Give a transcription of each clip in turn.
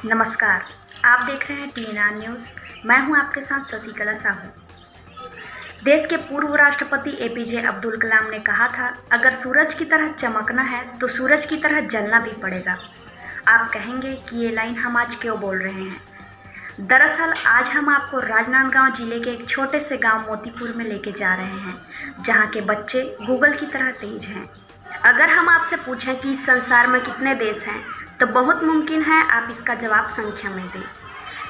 नमस्कार, आप देख रहे हैं TNR न्यूज़। मैं हूं आपके साथ शशिकला साहू। देश के पूर्व राष्ट्रपति APJ अब्दुल कलाम ने कहा था, अगर सूरज की तरह चमकना है तो सूरज की तरह जलना भी पड़ेगा। आप कहेंगे कि ये लाइन हम आज क्यों बोल रहे हैं। दरअसल आज हम आपको राजनांदगांव जिले के एक छोटे से गांव मोतीपुर में लेके जा रहे हैं, जहां के बच्चे गूगल की तरह तेज हैं। अगर हम आपसे पूछें कि इस संसार में कितने देश हैं, तो बहुत मुमकिन है आप इसका जवाब संख्या में दें,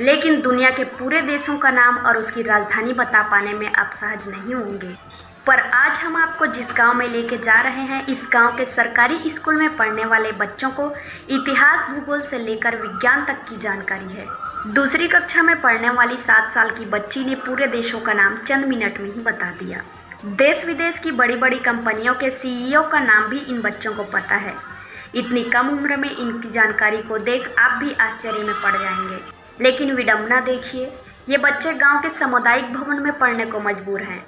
लेकिन दुनिया के पूरे देशों का नाम और उसकी राजधानी बता पाने में आप सहज नहीं होंगे। पर आज हम आपको जिस गांव में लेके जा रहे हैं, इस गांव के सरकारी स्कूल में पढ़ने वाले बच्चों को इतिहास, भूगोल से लेकर विज्ञान तक की जानकारी है। दूसरी कक्षा में पढ़ने वाली 7 साल की बच्ची ने पूरे देशों का नाम चंद मिनट में ही बता दिया। देश विदेश की बड़ी बड़ी कंपनियों के CEO का नाम भी इन बच्चों को पता है। इतनी कम उम्र में इनकी जानकारी को देख आप भी आश्चर्य में पड़ जाएंगे। लेकिन विडंबना देखिए, ये बच्चे गांव के सामुदायिक भवन में पढ़ने को मजबूर हैं।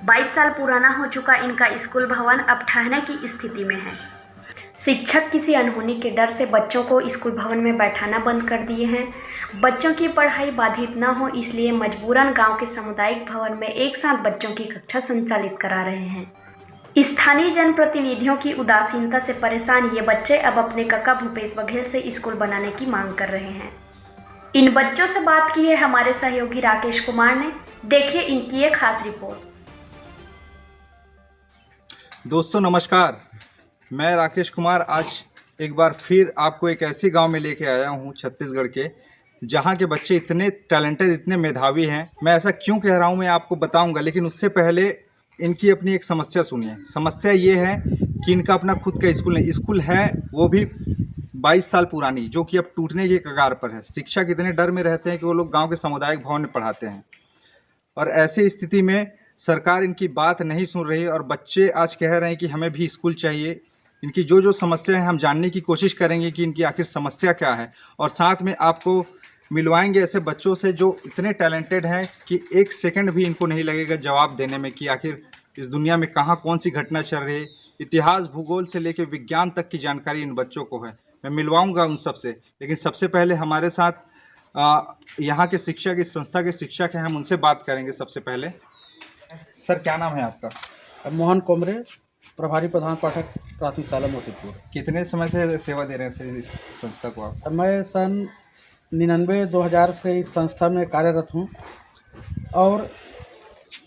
22 साल पुराना हो चुका इनका स्कूल भवन अब ठहरने की स्थिति में है। शिक्षक किसी अनहोनी के डर से बच्चों को स्कूल भवन में बैठाना बंद कर दिए हैं। बच्चों की पढ़ाई बाधित न हो, इसलिए मजबूरन गांव के सामुदायिक भवन में एक साथ बच्चों की कक्षा संचालित करा रहे हैं। स्थानीय जनप्रतिनिधियों की उदासीनता से परेशान ये बच्चे अब अपने काका भूपेश बघेल से स्कूल बनाने की मांग कर रहे हैं। इन बच्चों से बात की है हमारे सहयोगी राकेश कुमार ने। देखिए इनकी एक खास रिपोर्ट। दोस्तों नमस्कार, मैं राकेश कुमार आज एक बार फिर आपको एक ऐसे गांव में लेके आया हूं छत्तीसगढ़ के, जहां के बच्चे इतने टैलेंटेड, इतने मेधावी हैं। मैं ऐसा क्यों कह रहा हूं मैं आपको बताऊंगा, लेकिन उससे पहले इनकी अपनी एक समस्या सुनिए। समस्या ये है कि इनका अपना खुद का स्कूल नहीं, स्कूल है वो भी 22 साल पुरानी, जो कि अब टूटने के कगार पर है। शिक्षक इतने डर में रहते हैं कि वो लोग गांव के सामुदायिक भवन में पढ़ाते हैं, और ऐसी स्थिति में सरकार इनकी बात नहीं सुन रही और बच्चे आज कह रहे हैं कि हमें भी स्कूल चाहिए। इनकी जो समस्या है हम जानने की कोशिश करेंगे कि इनकी आखिर समस्या क्या है, और साथ में आपको मिलवाएंगे ऐसे बच्चों से जो इतने टैलेंटेड हैं कि एक सेकंड भी इनको नहीं लगेगा जवाब देने में कि आखिर इस दुनिया में कहाँ कौन सी घटना चल रही है। इतिहास, भूगोल से लेकर विज्ञान तक की जानकारी इन बच्चों को है। मैं मिलवाऊंगा उन सबसे, लेकिन सबसे पहले हमारे साथ यहाँ के शिक्षक, इस संस्था के शिक्षक हैं, हम उनसे बात करेंगे। सबसे पहले सर, क्या नाम है आपका? मोहन कोमरे, प्रभारी प्रधान पाठक, प्राथमिक शाला मोतीपुर। कितने समय से सेवा दे रहे हैं सर इस संस्था को आप? मैं सन 99-2000 से इस संस्था में कार्यरत हूँ। और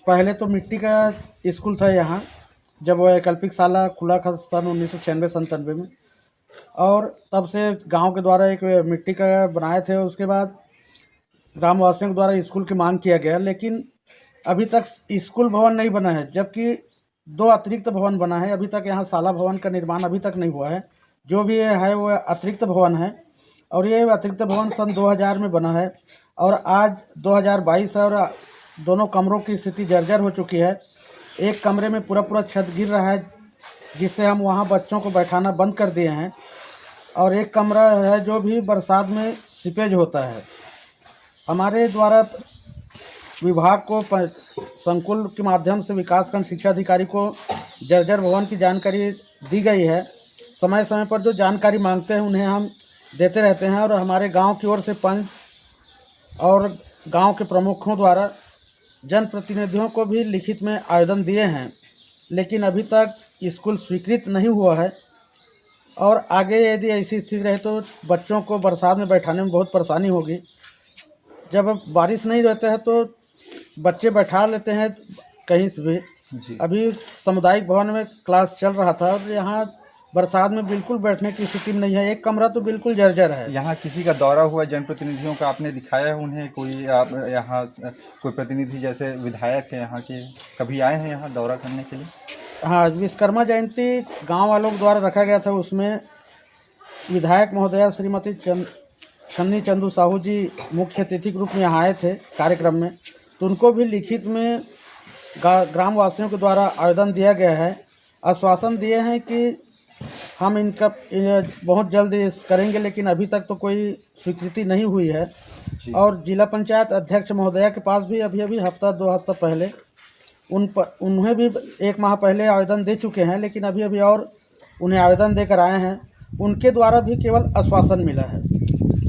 पहले तो मिट्टी का स्कूल था यहाँ, जब वह वैकल्पिक शाला खुला था सन 1996-97 में, और तब से गांव के द्वारा एक मिट्टी का बनाए थे। उसके बाद ग्रामवासियों के द्वारा स्कूल की मांग किया गया, लेकिन अभी तक स्कूल भवन नहीं बना है, जबकि 2 अतिरिक्त भवन बना है। अभी तक यहाँ शाला भवन का निर्माण अभी तक नहीं हुआ है। जो भी है वो अतिरिक्त भवन है, और ये अतिरिक्त भवन सन 2000 में बना है, और आज 2022 है, और दोनों कमरों की स्थिति जर्जर हो चुकी है। एक कमरे में पूरा छत गिर रहा है, जिससे हम वहाँ बच्चों को बैठाना बंद कर दिए हैं, और एक कमरा है जो भी बरसात में सीपेज होता है। हमारे द्वारा विभाग को संकुल के माध्यम से विकासखंड शिक्षा अधिकारी को जर्जर भवन की जानकारी दी गई है। समय समय पर जो जानकारी मांगते हैं उन्हें हम देते रहते हैं, और हमारे गांव की ओर से पंच और गांव के प्रमुखों द्वारा जनप्रतिनिधियों को भी लिखित में आवेदन दिए हैं, लेकिन अभी तक स्कूल स्वीकृत नहीं हुआ है। और आगे यदि ऐसी स्थिति रहे तो बच्चों को बरसात में बैठाने में बहुत परेशानी होगी। जब बारिश नहीं रहता है तो बच्चे बैठा लेते हैं कहीं से भी। अभी सामुदायिक भवन में क्लास चल रहा था, और यहाँ बरसात में बिल्कुल बैठने की स्थिति में नहीं है। एक कमरा तो बिल्कुल जर्जर है। यहाँ किसी का दौरा हुआ, जनप्रतिनिधियों का आपने दिखाया है उन्हें? कोई आप यहाँ कोई प्रतिनिधि जैसे विधायक है यहाँ के, कभी आए हैं यहाँ दौरा करने के लिए? हाँ, विश्वकर्मा जयंती गांव वालों के द्वारा रखा गया था। उसमें विधायक महोदया श्रीमती छन्नी चंदू साहू जी मुख्य अतिथि के रूप में यहाँ आए थे कार्यक्रम में, तो उनको भी लिखित में ग्रामवासियों के द्वारा आवेदन दिया गया है। आश्वासन दिए हैं कि हम इनका बहुत जल्द करेंगे, लेकिन अभी तक तो कोई स्वीकृति नहीं हुई है। और जिला पंचायत अध्यक्ष महोदया के पास भी अभी हफ्ता 2 हफ्ता पहले उन्हें भी 1 माह पहले आवेदन दे चुके हैं, लेकिन अभी और उन्हें आवेदन देकर आए हैं। उनके द्वारा भी केवल आश्वासन मिला है।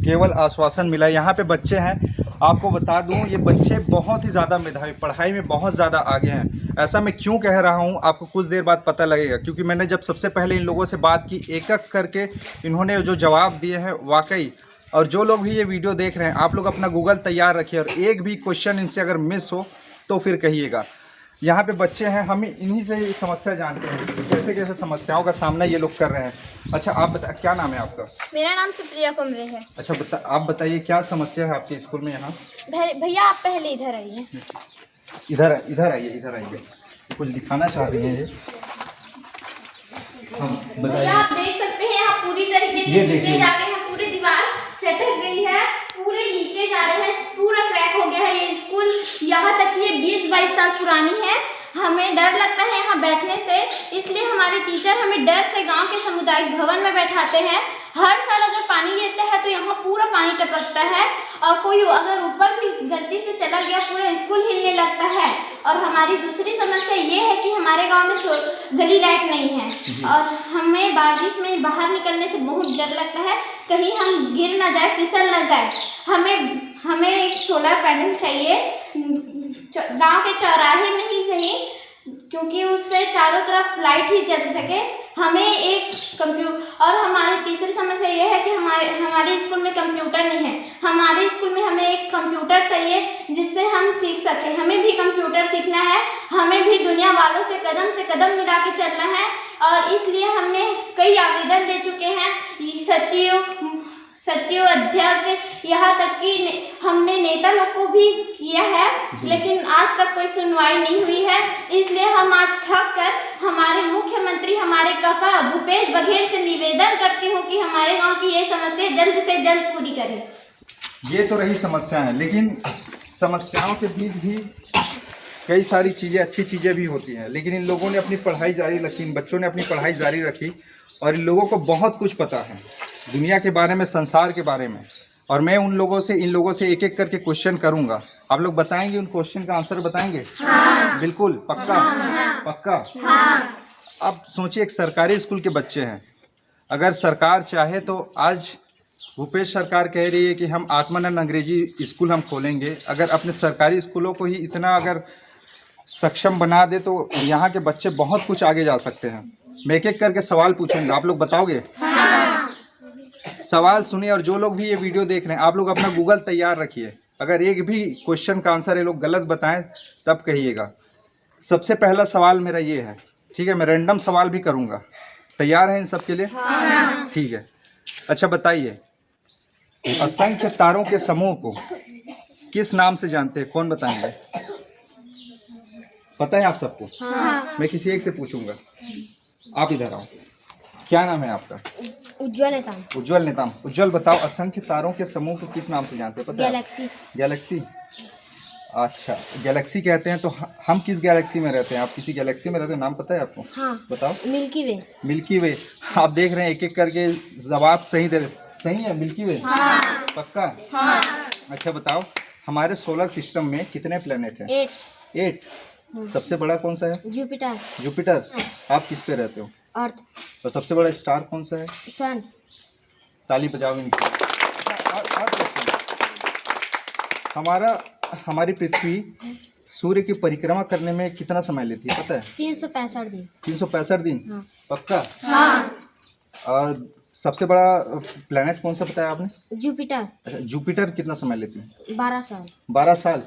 केवल आश्वासन मिला है। यहाँ पे बच्चे हैं, आपको बता दूं ये बच्चे बहुत ही ज़्यादा मेधावी, पढ़ाई में बहुत ज़्यादा आगे हैं। ऐसा मैं क्यों कह रहा हूँ आपको कुछ देर बाद पता लगेगा, क्योंकि मैंने जब सबसे पहले इन लोगों से बात की, एक एक करके इन्होंने जो जवाब दिए हैं वाकई। और जो लोग भी ये वीडियो देख रहे हैं, आप लोग अपना गूगल तैयार रखिए और एक भी क्वेश्चन इनसे अगर मिस हो तो फिर कहिएगा। यहाँ पे बच्चे हैं, हम इन्हीं से ही समस्या जानते हैं, कैसे कैसे समस्याओं का सामना ये लोग कर रहे हैं। अच्छा आप बता, क्या नाम है आपका? मेरा नाम सुप्रिया कुमरे है। अच्छा आप बताइए क्या समस्या है आपके स्कूल में यहाँ? भैया आप पहले इधर आइए। इधर आइए। कुछ दिखाना चाह रही हैं ये? भैया आप देख सकते हैं यहाँ पूरी तरीके से लीकेज आ गए हैं, पूरी दीवार चटक गई है, पूरे लीकेज आ रहे हैं, पूरा क्रैक हो गया है ये स्कूल। यहाँ तक ये 20-22 साल पुरानी है। हमें डर लगता है यहाँ बैठने से, इसलिए हमारे टीचर हमें डर से गांव के सामुदायिक भवन में बैठाते हैं। हर साल अगर पानी गिरता है तो यहाँ पूरा पानी टपकता है और कोई अगर ऊपर भी गलती से चला गया पूरा स्कूल हिलने लगता है। और हमारी दूसरी समस्या ये है कि हमारे गांव में गली लाइट नहीं है और हमें बारिश में बाहर निकलने से बहुत डर लगता है, कहीं हम गिर ना जाए, फिसल ना जाए। हमें एक सोलर पैनल चाहिए गांव के चौराहे में ही सही, क्योंकि उससे चारों तरफ लाइट ही चल सके। हमें एक कंप्यूटर, और हमारी तीसरी समस्या ये है कि हमारे स्कूल में कंप्यूटर नहीं है। हमारे स्कूल में हमें एक कंप्यूटर चाहिए जिससे हम सीख सकें। हमें भी कंप्यूटर सीखना है, हमें भी दुनिया वालों से कदम मिला के चलना है। और इसलिए हमने कई आवेदन दे चुके हैं, सचिव अध्यक्ष, यहाँ तक कि हमने नेता लोग को भी किया है, लेकिन आज तक कोई सुनवाई नहीं हुई है। इसलिए हम आज थक कर हमारे मुख्यमंत्री, हमारे काका भूपेश बघेल से निवेदन करती हूँ कि हमारे गांव की ये समस्या जल्द से जल्द पूरी करें। ये तो रही समस्या है, लेकिन समस्याओं के बीच भी कई सारी चीज़ें, अच्छी चीज़ें भी होती हैं। लेकिन इन लोगों ने अपनी पढ़ाई जारी रखी, इन बच्चों ने अपनी पढ़ाई जारी रखी और इन लोगों को बहुत कुछ पता है दुनिया के बारे में, संसार के बारे में। और मैं इन लोगों से एक एक करके क्वेश्चन करूंगा। आप लोग बताएंगे, उन क्वेश्चन का आंसर बताएंगे? हाँ। बिल्कुल पक्का? हाँ। पक्का? हाँ। अब सोचिए, एक सरकारी स्कूल के बच्चे हैं, अगर सरकार चाहे तो आज भूपेश सरकार कह रही है कि हम आत्मानंद अंग्रेजी स्कूल हम खोलेंगे। अगर अपने सरकारी स्कूलों को ही इतना अगर सक्षम बना दे तो यहाँ के बच्चे बहुत कुछ आगे जा सकते हैं। मैं एक एक करके सवाल पूछूंगा, आप लोग बताओगे? सवाल सुनिए, और जो लोग भी ये वीडियो देख रहे हैं, आप लोग अपना गूगल तैयार रखिए। अगर एक भी क्वेश्चन का आंसर ये लोग गलत बताएं तब कहिएगा। सबसे पहला सवाल मेरा ये है, ठीक है? मैं रैंडम सवाल भी करूंगा, तैयार हैं इन सब के लिए? हाँ। ठीक है। अच्छा बताइए, असंख्य तारों के समूह को किस नाम से जानते हैं? कौन बताएंगे? पता है आप सबको? हाँ। मैं किसी एक से पूछूंगा, आप इधर आओ। क्या नाम है आपका? उज्जवल नेताम। उज्जवल नेताम। उज्जवल बताओ, असंख्य तारों के समूह को किस नाम से जानते हैं? पता है? गैलेक्सी। गैलेक्सी? अच्छा, गैलेक्सी कहते हैं। तो हम किस गैलेक्सी में रहते हैं? आप किसी गैलेक्सी में रहते हैं, नाम पता है आपको? हाँ। बताओ। मिल्की वे। मिल्की वे। आप देख रहे हैं एक एक करके जवाब सही दे रहे। सही है मिल्की वे? हाँ। पक्का? हाँ। अच्छा बताओ, हमारे सोलर सिस्टम में कितने प्लेनेट हैं? 8। सबसे बड़ा कौन सा है? जुपिटर। जुपिटर। आप किस पे रहते हो? अर्थ। और सबसे बड़ा स्टार कौन सा है? सन। ताली बजाओगे? हमारी पृथ्वी सूर्य की परिक्रमा करने में कितना समय लेती है पता है? 365 दिन। 365 दिन? हाँ। पक्का? हाँ। और सबसे बड़ा प्लेनेट कौन सा बताया आपने? जुपिटर। अच्छा, जुपिटर कितना समय लेती है? 12 साल। 12 साल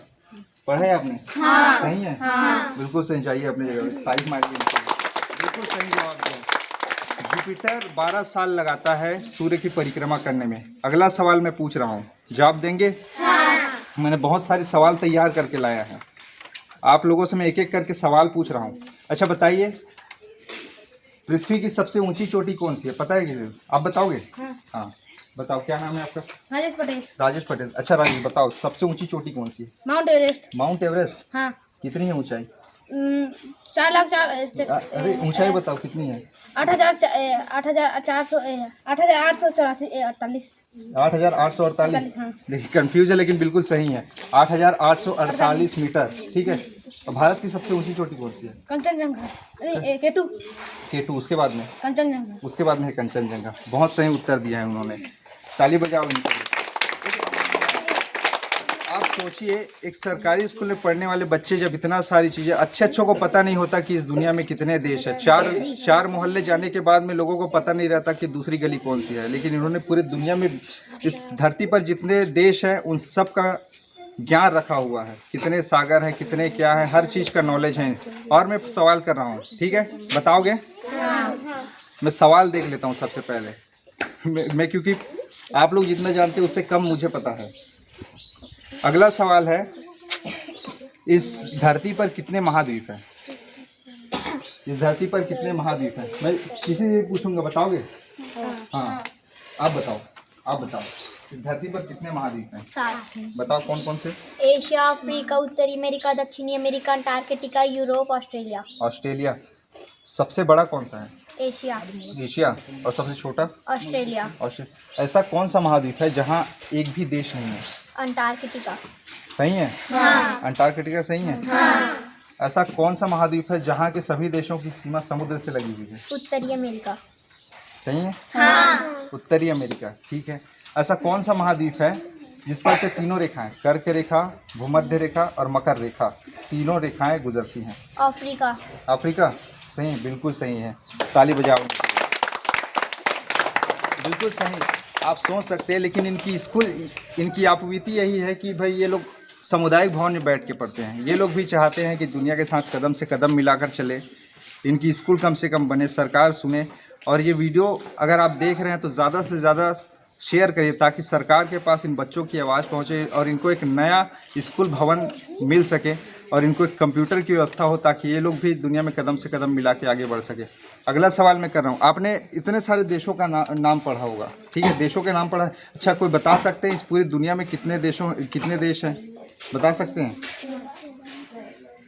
पढ़ा है आपने? हाँ। सही है? हाँ। बिल्कुल सही। जाइए अपनी जगह, तारीफ मारिए। बिल्कुल सही जवाब दिया। जुपिटर 12 साल लगाता है सूर्य की परिक्रमा करने में। अगला सवाल मैं पूछ रहा हूँ, जवाब देंगे? हाँ। मैंने बहुत सारे सवाल तैयार करके लाया है, आप लोगों से मैं एक एक करके सवाल पूछ रहा हूँ। अच्छा बताइए, पृथ्वी की सबसे ऊंची चोटी कौन सी है? पता है किसी? आप बताओगे? हाँ बताओ, क्या नाम है आपका? राजेश पटेल। राजेश पटेल। अच्छा राजेश बताओ, सबसे ऊंची चोटी कौन सी है? Mount Everest. Mount Everest? हाँ। कितनी है ऊंचाई? 4,04,000। अरे ऊंचाई बताओ कितनी है? 8,848। 8,848। देखिए कंफ्यूज है लेकिन बिल्कुल सही है, 8,848 मीटर। ठीक है, और भारत की सबसे ऊंची चोटी कौन सी है? कंचनजंगा, केटू, केटू। उसके बाद में? कंचनजंगा। उसके बाद में है कंचनजंगा। बहुत सही उत्तर दिया है उन्होंने, ताली बजाओ इनके लिए। आप सोचिए, एक सरकारी स्कूल में पढ़ने वाले बच्चे जब इतना सारी चीज़ें, अच्छों को पता नहीं होता कि इस दुनिया में कितने देश है। चार मोहल्ले जाने के बाद में लोगों को पता नहीं रहता कि दूसरी गली कौन सी है, लेकिन इन्होंने पूरी दुनिया में इस धरती पर जितने देश हैं उन सब का ज्ञान रखा हुआ है। कितने सागर हैं, कितने क्या है, हर चीज़ का नॉलेज है। और मैं सवाल कर रहा हूँ, ठीक है, बताओगे? मैं सवाल देख लेता हूँ सबसे पहले। मैं क्योंकि आप लोग जितना जानते हैं उससे कम मुझे पता है। अगला सवाल है, इस धरती पर कितने महाद्वीप हैं? इस धरती पर कितने महाद्वीप हैं? मैं किसी से पूछूंगा, बताओगे? हाँ, आप बताओ इस धरती पर कितने महाद्वीप हैं? 7। बताओ कौन कौन से? एशिया, अफ्रीका, उत्तरी अमेरिका, दक्षिणी America, Antarctica, Europe, Australia. Australia. सबसे बड़ा कौन सा है? एशिया। एशिया। और सबसे छोटा? ऑस्ट्रेलिया। ऐसा कौन सा महाद्वीप है जहाँ एक भी देश नहीं है? अंटार्कटिका। सही है? हाँ। अंटार्कटिका सही है? हाँ। ऐसा कौन सा महाद्वीप है जहाँ के सभी देशों की सीमा समुद्र से लगी हुई है? उत्तरी अमेरिका। सही है? हाँ। उत्तरी अमेरिका, ठीक है। ऐसा कौन सा महाद्वीप है जिस पर से तीनों रेखाएं, कर्क रेखा, भूमध्य रेखा और मकर रेखा, तीनों रेखाएं गुजरती हैं? अफ्रीका। अफ्रीका सही, बिल्कुल सही है, ताली बजाओ। बिल्कुल सही। आप सोच सकते हैं, लेकिन इनकी आपवीति यही है कि भाई ये लोग सामुदायिक भवन में बैठ के पढ़ते हैं। ये लोग भी चाहते हैं कि दुनिया के साथ कदम से कदम मिलाकर चले, इनकी स्कूल कम से कम बने, सरकार सुने। और ये वीडियो अगर आप देख रहे हैं तो ज़्यादा से ज़्यादा शेयर करिए ताकि सरकार के पास इन बच्चों की आवाज़ पहुँचे और इनको एक नया स्कूल भवन मिल सके और इनको एक कंप्यूटर की व्यवस्था हो ताकि ये लोग भी दुनिया में कदम से कदम मिला के आगे बढ़ सके। अगला सवाल मैं कर रहा हूँ। आपने इतने सारे देशों का नाम पढ़ा होगा, ठीक है, देशों के नाम पढ़ा। अच्छा, कोई बता सकते हैं इस पूरी दुनिया में कितने देश हैं? बता सकते हैं?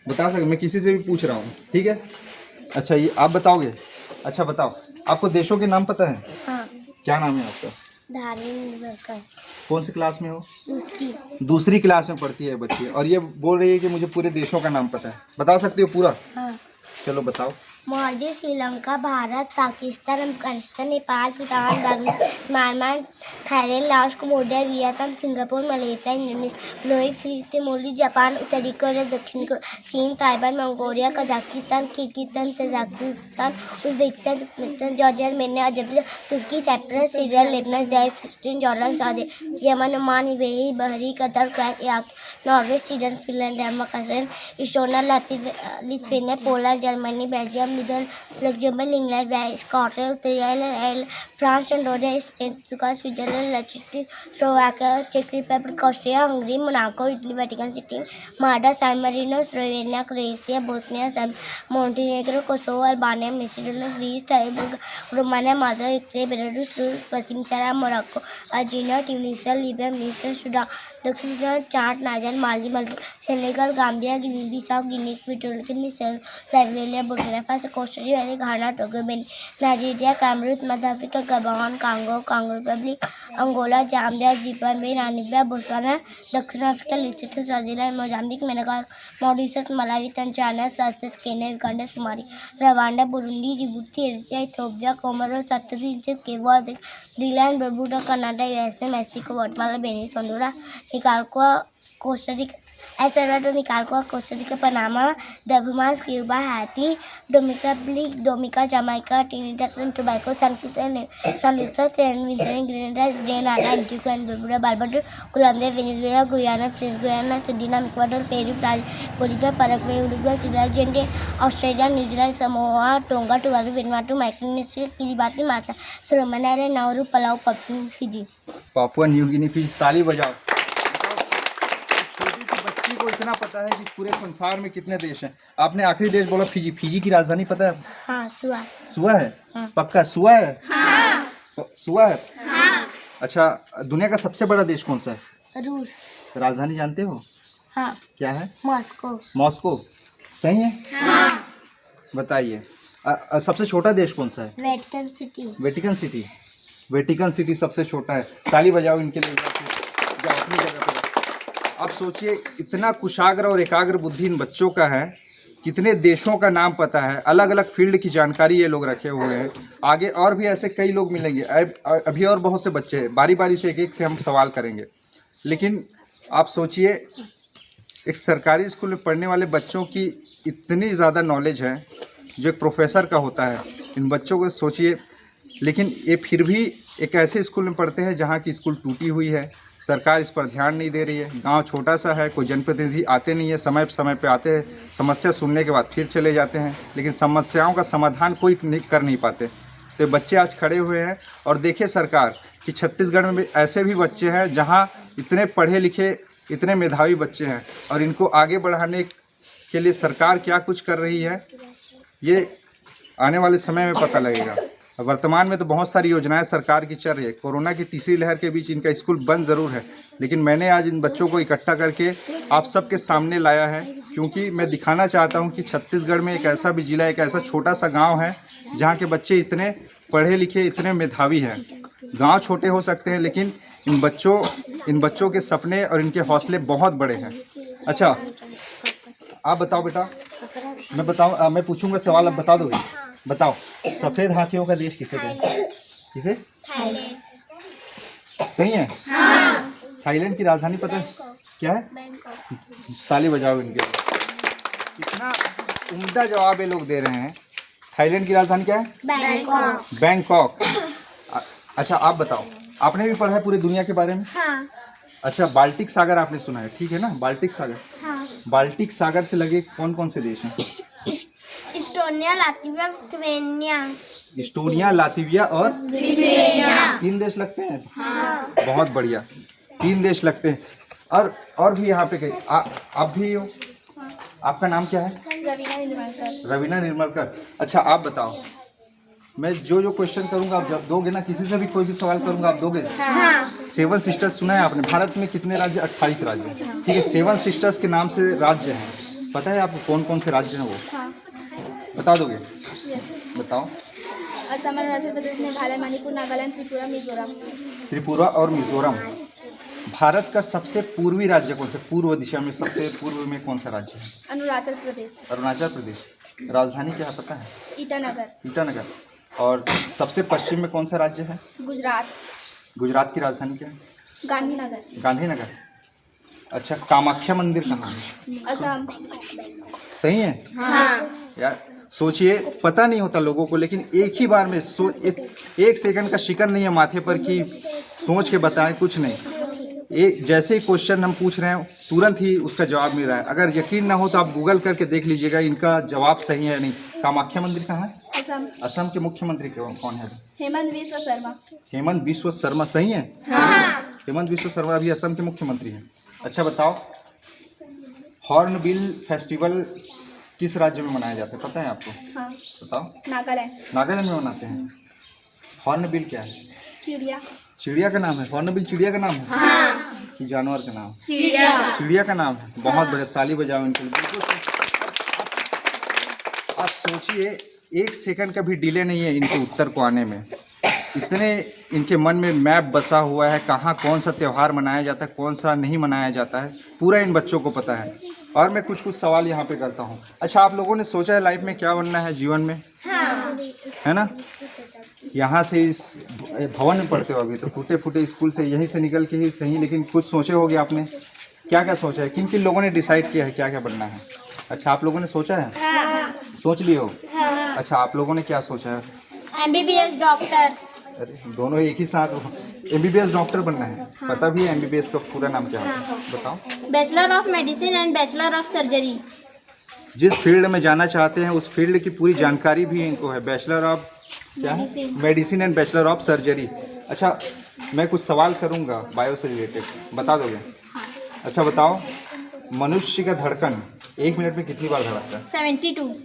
बता सकते? मैं किसी से भी पूछ रहा हूँ, ठीक है। अच्छा, ये आप बताओगे? अच्छा बताओ, आपको देशों के नाम पता है? हाँ। क्या नाम है आपका? धार्मिक। कौन सी क्लास में हो? दूसरी क्लास में पढ़ती है बच्ची, और ये बोल रही है कि मुझे पूरे देशों का नाम पता है। बता सकती हो पूरा? हाँ। चलो बताओ। Maldives, Sri Lanka, Bharat, Pakistan, Afghanistan, Nepal, Bhutan, Bangladesh, Myanmar, Thailand, Laos, Cambodia, Vietnam, Singapore, Malaysia, Indonesia, Philippine, Japan, उत्तरी कोरिया, दक्षिण कोरिया, चीन, Taiwan, Mongolia, Kazakhstan, Kyrgyzstan, Tajikistan, Uzbekistan, Turkmenistan, Georgia, Armenia, Azerbaijan, तुर्की, साइप्रस, सीरिया, लेबनान, इजराइल, फिलिस्तीन, Jordan, Saudi, Yemen, Oman, UAE, Bahrain, Qatar, Kuwait, Iraq, Norway, Sweden, Finland, Denmark, Estonia, Lithuania, Poland, Germany, Belgium, Luxembourg, England, Wales, Scotland, उत्तरी Ireland, France, Andorra, Spain, Portugal, Switzerland, लिechtenstein, Slovakia, चेक Republic, Austria, Hungary, Monaco, Italy, Vatican City, Malta, San Marino, Slovenia, Croatia, Bosnia, Montenegro, Kosovo, Albania, Macedonia, Greece, Turkey, Romania, Malta, Ukraine, Belarus, रूस, पश्चिम Sahara, Morocco, Argentina, Tunisia, Libya, मिस्र, Sudan, दक्षिण Sudan, Chad, Niger, Mali, Senegal, Gambia, Guinea Bissau, Guinea Equatorial, Liberia, Burkina Faso, Costa Rica, Ghana, Togo, Benin, Nigeria, Cameroon, मध्य Africa, Gabon, Congo Republic, Angola, Zambia, Zimbabwe, Namibia, Botswana, दक्षिण Africa, Lesotho, Swaziland, Mozambique, Madagascar, Mauritius, Malawi, Tanzania, Cyprus, Kenya, Uganda, Somalia, Rwanda, Burundi, Djibouti, Eritrea, Ethiopia, Comoros, South Africa, Cape Verde, Greenland, Barbuda, Canada, USA, Mexico, Guatemala, बेनिस, Honduras, Nicaragua, Costa Rica, El Salvador, Nicaragua, Costa Rica, Panama, Bahamas, Cuba, Haiti, Dominica, Jamaica, Trinidad and Tobago, San Lucia, Grenada, Grenada, Antigua and Barbuda, Barbados, Colombia, Venezuela, Guyana, French Guiana, Suriname, Ecuador, Peru, Bolivia, Paraguay, Uruguay, Chile, Argentina, Australia, New Zealand, Samoa, tonga, Tuvalu, Vanuatu, Micronesia, Kiribati, Marshall, Solomon Island, Nauru, Palau, Fiji, Papua New Guinea, Fiji. ताली बजाओ। छोटी सी बच्ची को इतना पता है कि पूरे संसार में कितने देश हैं। आपने आखिरी देश बोला फिजी। फिजी की राजधानी पता है? हाँ, सुआ। सुआ है? हाँ। पक्का सुआ है? हाँ। सुआ है? हाँ। अच्छा, दुनिया का सबसे बड़ा देश कौन सा है? रूस। राजधानी जानते हो? हाँ। क्या है? मॉस्को। मॉस्को सही है? हाँ। बताइए, सबसे छोटा देश कौन सा है? Vatican city. Vatican city. Vatican city सबसे छोटा है। ताली बजाओ इनके लिए। जाओ अपनी जगह पे। आप सोचिए इतना कुशाग्र और एकाग्र बुद्धि इन बच्चों का है, कितने देशों का नाम पता है, अलग अलग फील्ड की जानकारी ये लोग रखे हुए हैं। आगे और भी ऐसे कई लोग मिलेंगे, अभी और बहुत से बच्चे हैं, बारी बारी से एक एक से हम सवाल करेंगे। लेकिन आप सोचिए एक सरकारी स्कूल में पढ़ने वाले बच्चों की इतनी ज़्यादा नॉलेज है जो एक प्रोफेसर का होता है, इन बच्चों को सोचिए। लेकिन ये फिर भी एक ऐसे स्कूल में पढ़ते हैं जहाँ की स्कूल टूटी हुई है, सरकार इस पर ध्यान नहीं दे रही है, गांव छोटा सा है, कोई जनप्रतिनिधि आते नहीं है, समय पे आते हैं, समस्या सुनने के बाद फिर चले जाते हैं, लेकिन समस्याओं का समाधान कोई कर नहीं पाते। तो बच्चे आज खड़े हुए हैं और देखिए सरकार कि छत्तीसगढ़ में ऐसे भी बच्चे हैं जहां इतने पढ़े लिखे, इतने मेधावी बच्चे हैं और इनको आगे बढ़ाने के लिए सरकार क्या कुछ कर रही है ये आने वाले समय में पता लगेगा। वर्तमान में तो बहुत सारी योजनाएं सरकार की चल रही है। कोरोना की तीसरी लहर के बीच इनका स्कूल बंद ज़रूर है, लेकिन मैंने आज इन बच्चों को इकट्ठा करके आप सबके सामने लाया है क्योंकि मैं दिखाना चाहता हूं कि छत्तीसगढ़ में एक ऐसा भी जिला, एक ऐसा छोटा सा गांव है जहां के बच्चे इतने पढ़े लिखे, इतने मेधावी हैं। गांव छोटे हो सकते हैं लेकिन इन बच्चों के सपने और इनके हौसले बहुत बड़े हैं। अच्छा, आप बताओ बेटा, मैं पूछूंगा सवाल, आप बता दोगे? बताओ, सफ़ेद हाथियों का देश किसे कहते हैं? किसे? थाईलैंड। सही है? हाँ। थाईलैंड की राजधानी पता है क्या है? ताली बजाओ इनके लिए। इतना उम्दा जवाब ये लोग दे रहे हैं। थाईलैंड की राजधानी क्या है? बैंकॉक। बैंकॉक। अच्छा, आप बताओ, आपने भी पढ़ा है पूरी दुनिया के बारे में? हाँ। अच्छा, बाल्टिक सागर आपने सुना है, ठीक है ना? बाल्टिक सागर। हाँ। बाल्टिक सागर से लगे कौन कौन से देश हैं? Estonia, Latvia, Lithuania. Estonia, Latvia और लिथुआनिया। 3 देश लगते हैं? हाँ। बहुत बढ़िया, 3 देश लगते हैं। और भी यहाँ पे कई, आप भी हो? आपका नाम क्या है? रवीना निर्मलकर। रवीना निर्मलकर। अच्छा, आप बताओ, मैं जो क्वेश्चन करूंगा आप जब दोगे ना, किसी से भी कोई भी सवाल करूंगा आप दोगे? हाँ। 7 सिस्टर्स सुना है आपने? भारत में कितने राज्य? 28 राज्य, ठीक है। 7 सिस्टर्स के नाम से राज्य हैं, पता है आपको कौन कौन से राज्य हैं वो? हाँ। बता दोगे? बताओ। असम, अरुणाचल प्रदेश, मेघालय, मणिपुर, नागालैंड, त्रिपुरा, मिजोरम। त्रिपुरा और मिजोरम। भारत का सबसे पूर्वी राज्य कौन सा? पूर्व दिशा में सबसे पूर्व में कौन सा राज्य है? अरुणाचल प्रदेश। अरुणाचल प्रदेश। राजधानी क्या है पता है? ईटानगर। ईटानगर। और सबसे पश्चिम में कौन सा राज्य है? गुजरात। गुजरात की राजधानी क्या है? गांधीनगर। गांधीनगर। अच्छा, कामाख्या मंदिर कहाँ है? असम। सही है? हाँ। यार सोचिए, पता नहीं होता लोगों को, लेकिन एक ही बार में एक सेकंड का शिकन नहीं है माथे पर कि सोच के बताएं, कुछ नहीं। एक जैसे ही क्वेश्चन हम पूछ रहे हैं तुरंत ही उसका जवाब मिल रहा है। अगर यकीन ना हो तो आप गूगल करके देख लीजिएगा इनका जवाब सही है या नहीं। कामाख्या मंदिर कहाँ है? असम। असम के मुख्यमंत्री कौन है? हेमंत बिस्वा शर्मा। हेमंत बिस्वा शर्मा। सही है? हाँ। हेमंत बिस्वा शर्मा अभी असम के मुख्यमंत्री हैं। अच्छा बताओ, हॉर्नबिल फेस्टिवल किस राज्य में मनाया जाता है पता है आपको? हाँ। बताओ। नागालैंड। नागालैंड में मनाते हैं। हॉर्नबिल क्या है? चिड़िया। चिड़िया का नाम है? हॉर्नबिल चिड़िया का नाम है? हाँ। कि जानवर का नाम? चिड़िया। चिड़िया का नाम है। बहुत बढ़िया, ताली बजाओ इनके लिए। बिल्कुल। आप सोचिए, 1 सेकंड का भी डिले नहीं है इनके उत्तर को आने में। इतने इनके मन में मैप बसा हुआ है, कहाँ कौन सा त्यौहार मनाया जाता है, कौन सा नहीं मनाया जाता है, पूरा इन बच्चों को पता है। और मैं कुछ सवाल यहाँ पे करता हूँ। अच्छा, आप लोगों ने सोचा है लाइफ में क्या बनना है जीवन में? हाँ। है ना? यहाँ से इस भवन में पढ़ते हो अभी तो, टूटे फूटे स्कूल से यहीं से निकल के ही सही, लेकिन कुछ सोचे होगे आपने। क्या क्या सोचा है? किन किन लोगों ने डिसाइड किया है क्या क्या बनना है? अच्छा, आप लोगों ने सोचा है? हाँ। सोच लिए हो? हाँ। अच्छा, आप लोगों ने क्या सोचा है? MBBS doctor. अरे दोनों एक ही साथ। MBBS डॉक्टर बनना है? हाँ। पता भी है MBBS का पूरा नाम क्या है? हाँ। बताओ। Bachelor of medicine and bachelor of surgery. जिस फील्ड में जाना चाहते हैं उस फील्ड की पूरी जानकारी भी इनको है। बैचलर ऑफ क्या है? Medicine and bachelor of surgery. अच्छा, मैं कुछ सवाल करूंगा बायो से रिलेटेड, बता दोगे? हाँ। अच्छा बताओ, मनुष्य का धड़कन 1 मिनट में कितनी बार धड़कता है? 72।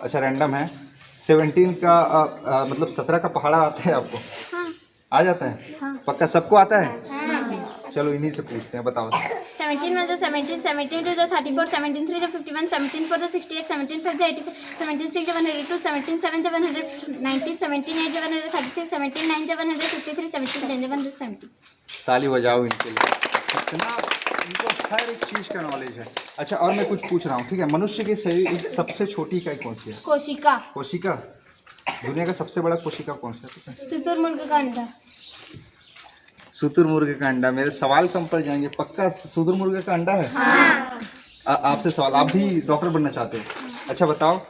अच्छा, रैंडम है। 17 का मतलब 17 का पहाड़ा आता है आपको? हाँ। आ जाता है? हाँ। पक्का सबको आता है? हाँ। चलो इन्हीं से पूछते हैं, बताओ। 17 1 17, 17 2 34, 17 3 51, 17 4 68, 17 5 85, 17 6 102, 17 7 119, 17 8 136, 17 9 153, 17 10 170। ताली बजाओ इनके लिए। इतना इनको हर एक चीज़ का नॉलेज है। अच्छा, और मैं कुछ पूछ रहा हूँ, ठीक है? मनुष्य के शरीर की सबसे छोटी इकाई कौन सी है? कोशिका। कोशिका। दुनिया का सबसे बड़ा कोशिका कौन सा है? शुतुरमुर्ग का अंडा। शुतुरमुर्ग का अंडा। मेरे सवाल कम पड़ जाएंगे। पक्का शुतुरमुर्ग का अंडा है? हाँ। आपसे सवाल, आप भी डॉक्टर बनना चाहते हो? अच्छा बताओ,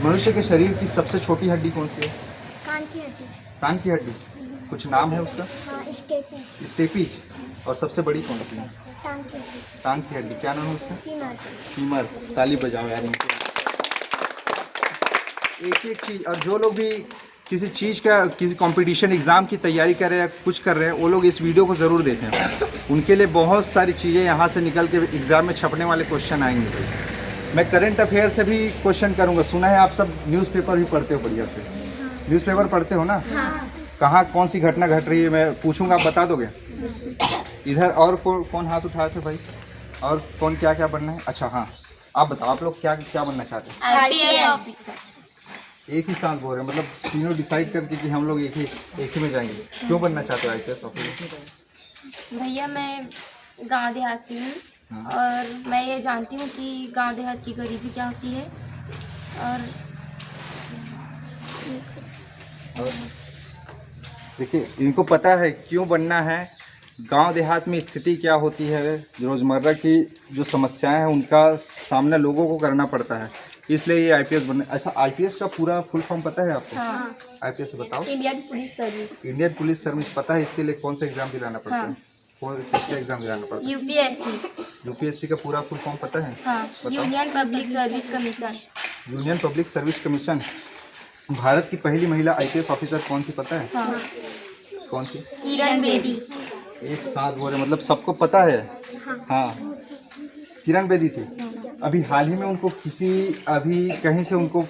मनुष्य के शरीर की सबसे छोटी हड्डी कौन सी है? कान की हड्डी। कान की हड्डी। कुछ नाम है उसका? हाँ, स्टेपिज। स्टेपिज। और सबसे बड़ी कौन सी है? टांग की हड्डी। टांग की हड्डी। क्या नाम है उसका? फीमर। फीमर। ताली बजाओ यार उनको। एक एक चीज़। और जो लोग भी किसी चीज़ का, किसी कंपटीशन एग्ज़ाम की तैयारी कर रहे हैं, कुछ कर रहे हैं, वो लोग इस वीडियो को ज़रूर देखें। उनके लिए बहुत सारी चीज़ें यहाँ से निकल के एग्ज़ाम में छपने वाले क्वेश्चन आएंगे भाई। मैं करंट अफेयर से भी क्वेश्चन करूँगा। सुना है आप सब न्यूज़पेपर भी पढ़ते हो बढ़िया से? न्यूज़पेपर पढ़ते हो ना? कहाँ कौन सी घटना घट रही है मैं पूछूंगा, आप बता दोगे? इधर और कौन हाथ उठाए थे भाई? और कौन क्या क्या बनना है? अच्छा हाँ, आप बताओ, आप लोग क्या क्या बनना चाहते हैं? IPS officer. एक ही साथ बोल रहे हैं, मतलब तीनों डिसाइड करके कि हम लोग एक ही में जाएंगे। क्यों बनना चाहते हो आईपीएस ऑफिसर? भैया मैं गांव देहात से हूँ और मैं ये जानती हूँ कि गांव देहात की गरीबी क्या होती है। और देखिए, इनको पता है क्यों बनना है, गांव देहात में स्थिति क्या होती है, रोज़मर्रा की जो समस्याएं हैं उनका सामना लोगों को करना पड़ता है, इसलिए ये आईपीएस बनने। अच्छा, आईपीएस का पूरा फुल फॉर्म पता है आपको? हाँ। आईपीएस बताओ। Indian police service. Indian police service पता है? इसके लिए कौन सा एग्जाम दिलाना पड़ता है? कौन किसका एग्जाम दिलाना पड़ता है? यूपीएससी। यूपीएससी का पूरा फुल फॉर्म पता है? हाँ, बताओ। Union public service commission. Union public service commission. Bharat की पहली महिला आईपीएस ऑफिसर कौन थी पता है? हाँ, कौन थी? किरण बेदी। एक साथ बोले, मतलब सबको पता है। हाँ, किरण बेदी थी। अभी हाल ही में उनको कहीं से उनको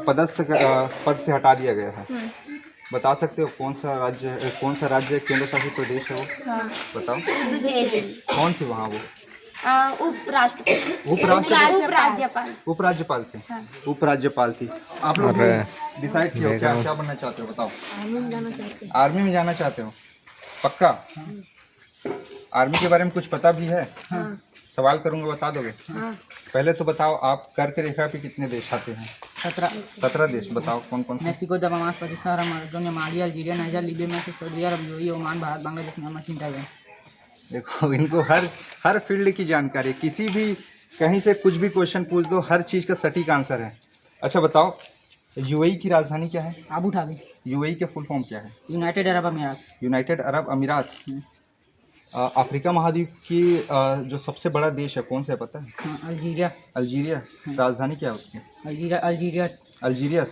पद से हटा दिया गया है। बता सकते हो कौन सा राज्य केंद्र शासित प्रदेश है वो? हाँ, बताओ। पुदुचेरी। कौन थी वहाँ वो? उपराज्यपाल थे। हाँ। उपराज्यपाल थी। आप लोग डिसाइड किया हो क्या बनना चाहते हो? बताओ। आर्मी में जाना चाहते हो? आर्मी में जाना चाहते हो? पक्का? आर्मी के बारे में कुछ पता भी है? हाँ। सवाल करूंगा, बता दोगे? हाँ। पहले तो बताओ, आप करके रेखा पे कितने देश आते हैं? 17 देश। बताओ कौन कौन से? मेक्सिको, दमास, Pakistan, Malta, Mali, Algeria, Niger, Libya में से Saudi Arab, UAE, Oman, Bharat, Bangladesh, Myanmar, चीन, ताइवान। देखो, इनको हर फील्ड की जानकारी है। किसी भी कहीं से कुछ भी क्वेश्चन पूछ दो, हर चीज़ का सटीक आंसर है। अच्छा बताओ, यूएई की राजधानी क्या है? Abu Dhabi. यूएई के फुल फॉर्म क्या है? यूनाइटेड अरब अमीरात। यूनाइटेड अरब अमीरात। अफ्रीका महाद्वीप की जो सबसे बड़ा देश है कौन सा है पता है? हाँ, अल्जीरिया। अल्जीरिया। राजधानी क्या है उसकी? अल्जीरिया।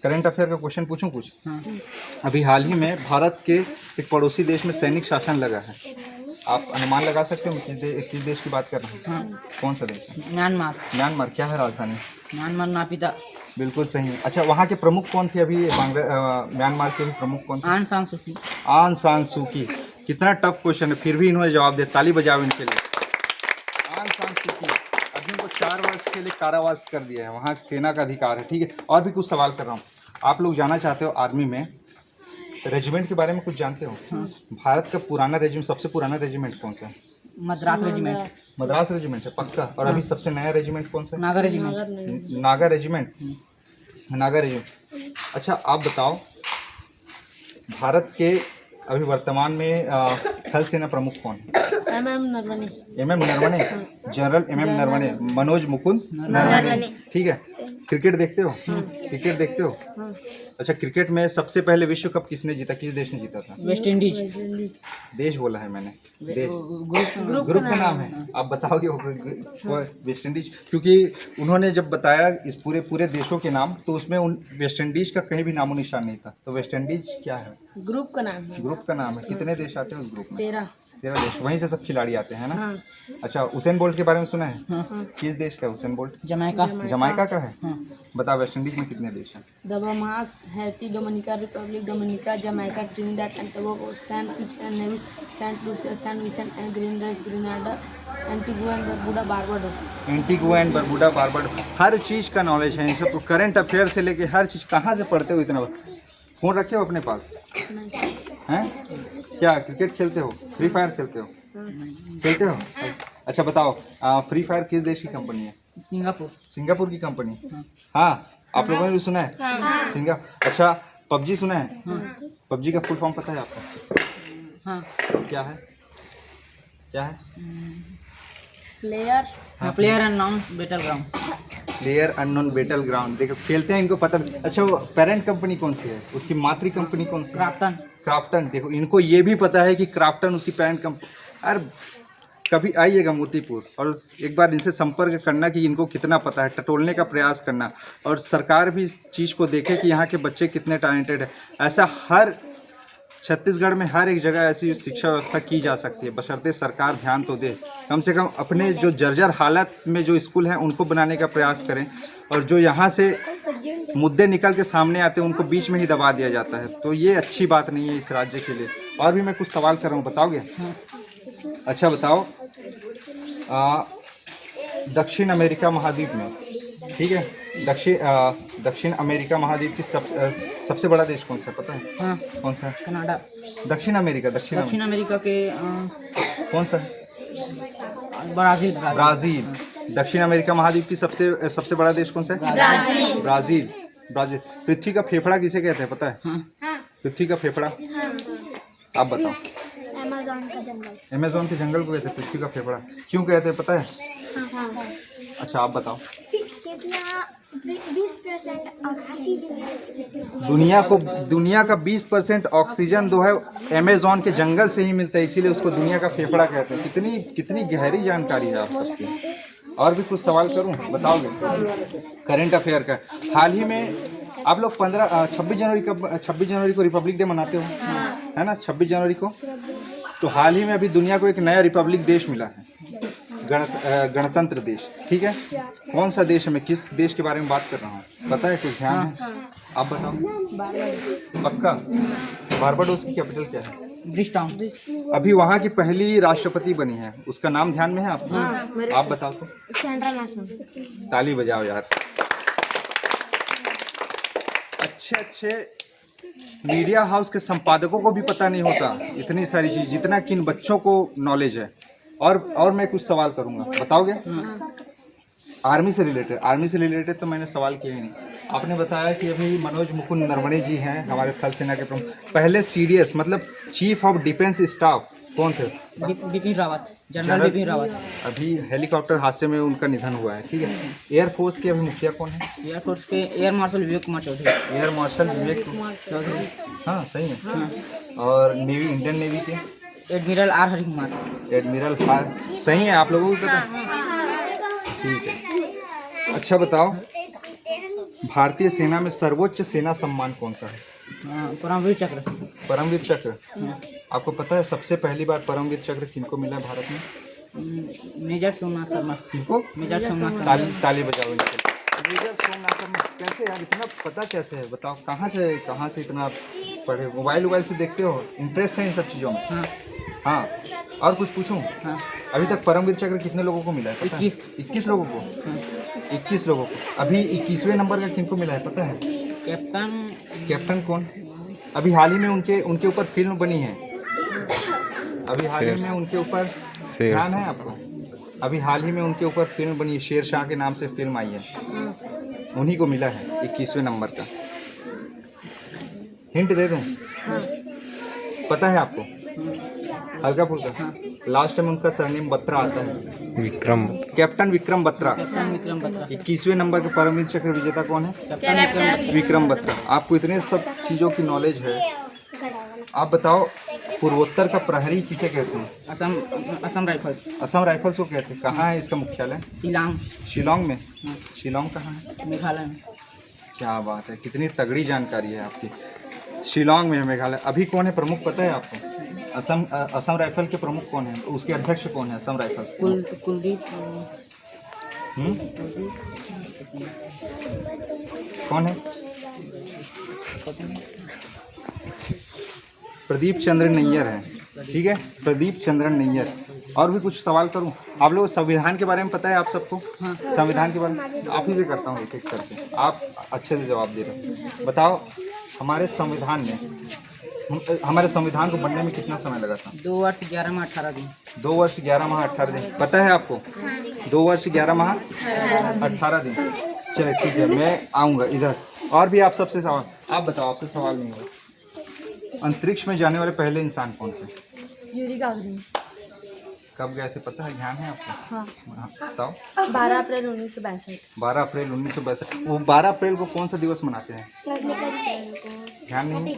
करंट अफेयर का क्वेश्चन पूछूं कुछ? हाँ। अभी हाल ही में भारत के एक पड़ोसी देश में सैनिक शासन लगा है। आप अनुमान लगा सकते हो किस देश की बात कर रहे हैं? हाँ। कौन सा देश है? म्यांमार। क्या है राजधानी? म्यांमार नापिता। बिल्कुल सही। अच्छा, वहाँ के प्रमुख कौन थे अभी? म्यांमार के भी प्रमुख कौन थे? आन सान सूची। आन सान सूकी। कितना टफ क्वेश्चन है, फिर भी इन्होंने जवाब दिया। ताली बजाओ इनके लिए। आन सान सूकी अभी उनको 4 वर्ष के लिए कारावास कर दिया है। वहाँ सेना का अधिकार है। ठीक है, और भी कुछ सवाल कर रहा हूँ। आप लोग जाना चाहते हो आर्मी में, रेजिमेंट के बारे में कुछ जानते हो? हाँ। भारत का पुराना रेजिमेंट, सबसे पुराना रेजिमेंट कौन सा है? मद्रास रेजिमेंट। मद्रास रेजिमेंट है पक्का। और अभी सबसे नया रेजिमेंट कौन सा है? नागा रेजिमेंट। नागा रेजिमेंट। अच्छा आप बताओ, भारत के अभी वर्तमान में थल सेना प्रमुख कौन है? MM Naravane. General MM Naravane. Manoj Mukund Naravane. ठीक है। क्रिकेट देखते हो? क्रिकेट देखते हो? अच्छा, क्रिकेट में सबसे पहले विश्व कप किसने जीता? किस देश ने जीता था? West Indies. देश बोला है मैंने, देश। ग्रुप का नाम है। आप बताओगे वो वेस्ट इंडीज, क्योंकि उन्होंने जब बताया इस पूरे देशों के नाम, तो उसमें वेस्ट इंडीज का कहीं भी नामो निशान नहीं था। तो वेस्ट इंडीज क्या है? ग्रुप का नाम है। ग्रुप का नाम है। कितने देश आते हैं उस ग्रुप में? 13 देश। वहीं से सब खिलाड़ी आते हैं ना? हाँ। अच्छा, उसेन बोल्ट के बारे में सुना है? हाँ। किस देश का है उसेन बोल्ट? जमाइका का है। हाँ। बताओ, वेस्ट इंडीज में कितने देश हैं? Bahamas, Haiti, Dominica Republic, Dominica, Jamaica, Trinidad and Tobago, Saint Kitts and Nevis, Saint Lucia, San Vincent and Grenada, Antigua and Barbuda. हर चीज़ का नॉलेज है इन सबको। करंट अफेयर से लेके हर चीज़। कहाँ से पढ़ते हो इतना? फ़ोन रखे हो अपने पास हैं? क्या क्रिकेट खेलते हो? फ्री फायर खेलते हो? खेलते हो? अच्छा बताओ, फ्री फायर किस देश की कंपनी है? सिंगापुर। सिंगापुर की कंपनी। हाँ, आप लोगों ने भी सुना है? अच्छा, पबजी सुना है? पबजी का फुल फॉर्म पता है आपको? हाँ। क्या है? क्या है? Player unknown battle ground. Player unknown battle ground. देखो खेलते हैं, इनको पता। अच्छा, वो पेरेंट कंपनी कौन सी है? उसकी मातृ कंपनी कौन सी है? क्राफ्टन। देखो इनको ये भी पता है कि क्राफ्टन उसकी पेरेंट कंपनी। अरे कभी आइएगा मोतीपुर और एक बार इनसे संपर्क करना कि इनको कितना पता है, टटोलने का प्रयास करना। और सरकार भी इस चीज़ को देखे कि यहाँ के बच्चे कितने टैलेंटेड है। ऐसा हर छत्तीसगढ़ में हर एक जगह ऐसी शिक्षा व्यवस्था की जा सकती है, बशर्ते सरकार ध्यान तो दे। कम से कम अपने जो जर्जर हालत में जो स्कूल हैं उनको बनाने का प्रयास करें, और जो यहाँ से मुद्दे निकल के सामने आते हैं उनको बीच में ही दबा दिया जाता है। तो ये अच्छी बात नहीं है इस राज्य के लिए। और भी मैं कुछ सवाल कर रहा हूँ, बताओगे? अच्छा बताओ, दक्षिण अमेरिका महाद्वीप में, ठीक है, दक्षिण अमेरिका महाद्वीप की सबसे बड़ा देश कौन सा है, पता है? हाँ। कौन सा? कनाडा। दक्षिण अमेरिका के कौन सा? ब्राज़ील। दक्षिण अमेरिका महाद्वीप की सबसे बड़ा देश कौन सा है? ब्राज़ील। पृथ्वी का फेफड़ा किसे कहते हैं, पता है? पृथ्वी का फेफड़ा आप बताओ। अमेज़न के जंगल को कहते हैं पृथ्वी का फेफड़ा। क्यों कहते हैं पता है? अच्छा आप बताओ। दुनिया का 20% ऑक्सीजन जो है अमेज़न के जंगल से ही मिलता है, इसीलिए उसको दुनिया का फेफड़ा कहते हैं। कितनी गहरी जानकारी है आप सबकी। और भी कुछ सवाल करूं, बताओगे? करंट अफेयर का हाल ही में आप लोग 26 जनवरी को रिपब्लिक डे मनाते हो, है ना? 26 जनवरी को। तो हाल ही में अभी दुनिया को एक नया रिपब्लिक देश मिला है, गणतंत्र देश, ठीक है? कौन सा देश है? मैं किस देश के बारे में बात कर रहा हूँ, पता है? कुछ ध्यान है? आप बताओ। पक्का? बारबाडोस की कैपिटल क्या है? ब्रिजटाउन। अभी वहाँ की पहली राष्ट्रपति बनी है, उसका नाम ध्यान में है आपको? आप बताओ तो। ताली बजाओ यार। अच्छे मीडिया हाउस के संपादकों को भी पता नहीं होता इतनी सारी चीज़ जितना कि इन बच्चों को नॉलेज है। और मैं कुछ सवाल करूँगा, बताओगे? आर्मी से रिलेटेड तो मैंने सवाल किया ही नहीं। आपने बताया कि अभी मनोज मुकुंद नरवणे जी हैं हमारे थल सेना के प्रमुख। पहले CDS मतलब चीफ ऑफ डिफेंस स्टाफ कौन थे? बिपिन रावत, जनरल बिपिन रावत। अभी हेलीकॉप्टर हादसे में उनका निधन हुआ है, ठीक है? एयरफोर्स के अभी मुखिया कौन है? एयरफोर्स के air marshal Vivek Kumar Chaudhary. Air marshal विवेक चौधरी, हाँ सही है। और नेवी, इंडियन नेवी के admiral R Hari Kumar. Admiral R, सही है। आप लोगों को पता है? ठीक है। अच्छा बताओ, भारतीय सेना में सर्वोच्च सेना सम्मान कौन सा है? परमवीर चक्र। परमवीर चक्र। आपको पता है सबसे पहली बार परमवीर चक्र किनको मिला है भारत में? मेजर सोमनाथ शर्मा। किनको? मेजर सोमनाथ शर्मा। ताली बजाओ इनके। मेजर सोमनाथ शर्मा। कैसे यार, इतना पता कैसे है? बताओ कहाँ से इतना पढ़े? मोबाइल से देखते हो? इंटरेस्ट है इन सब चीज़ों में? हाँ। और कुछ पूछूं? हाँ। अभी तक परमवीर चक्र कितने लोगों को मिला है? 21 लोगों को। 21 लोगों को। अभी 21वें नंबर का किनको मिला है पता है? कैप्टन कौन? अभी हाल ही में उनके ऊपर फिल्म बनी है। अभी हाल ही में उनके ऊपर ध्यान है आपको? अभी हाल ही में उनके ऊपर फिल्म बनी है, शेरशाह के नाम से फिल्म आई है। उन्हीं को मिला है 21वें नंबर का। हिंट दे दूं? पता है आपको? हल्का फुल्का। लास्ट में उनका सरनेम बत्रा आता है, कैप्टन विक्रम बत्रा। 21वें नंबर के परमवीर चक्र विजेता कौन है? विक्रम बत्रा। आपको इतने सब चीज़ों की नॉलेज है। आप बताओ, पूर्वोत्तर का प्रहरी किसे कहते हैं? असम राइफल्स। असम राइफल्स को कहते हैं। कहाँ है इसका मुख्यालय? शिलांग में। शिलांग कहाँ है? मेघालय में। क्या बात है, कितनी तगड़ी जानकारी है आपकी। शिलांग में है मेघालय। अभी कौन है प्रमुख पता है आपको? असम राइफल के प्रमुख कौन है? उसके अध्यक्ष कौन है असम राइफल्स? कुलदीप। कौन है? प्रदीप चंद्र नैयर है, ठीक है? प्रदीप चंद्र नैयर। और भी कुछ सवाल करूं? आप लोग संविधान के बारे में पता है आप सबको? हाँ। संविधान के बारे में आप ही से करता हूँ एक एक करके। आप अच्छे से जवाब दे रहे हो। बताओ, हमारे संविधान में हमारे संविधान को बनने में कितना समय लगा था? 2 वर्ष 11 माह 18 दिन। 2 वर्ष 11 माह 18 दिन। पता है आपको? 2 वर्ष 11 माह 18 दिन। चलिए ठीक है, मैं आऊँगा इधर। और भी आप सबसे सवाल, आप बताओ, आपसे सवाल नहीं होगा। अंतरिक्ष में जाने वाले पहले इंसान कौन थे? Yuri Gagarin. कब गए थे पता है, ध्यान है आपको? हाँ, बताओ। 12 अप्रैल 1962। 12 अप्रैल 1962। वो 12 अप्रैल को कौन सा दिवस मनाते हैं? ध्यान नहीं?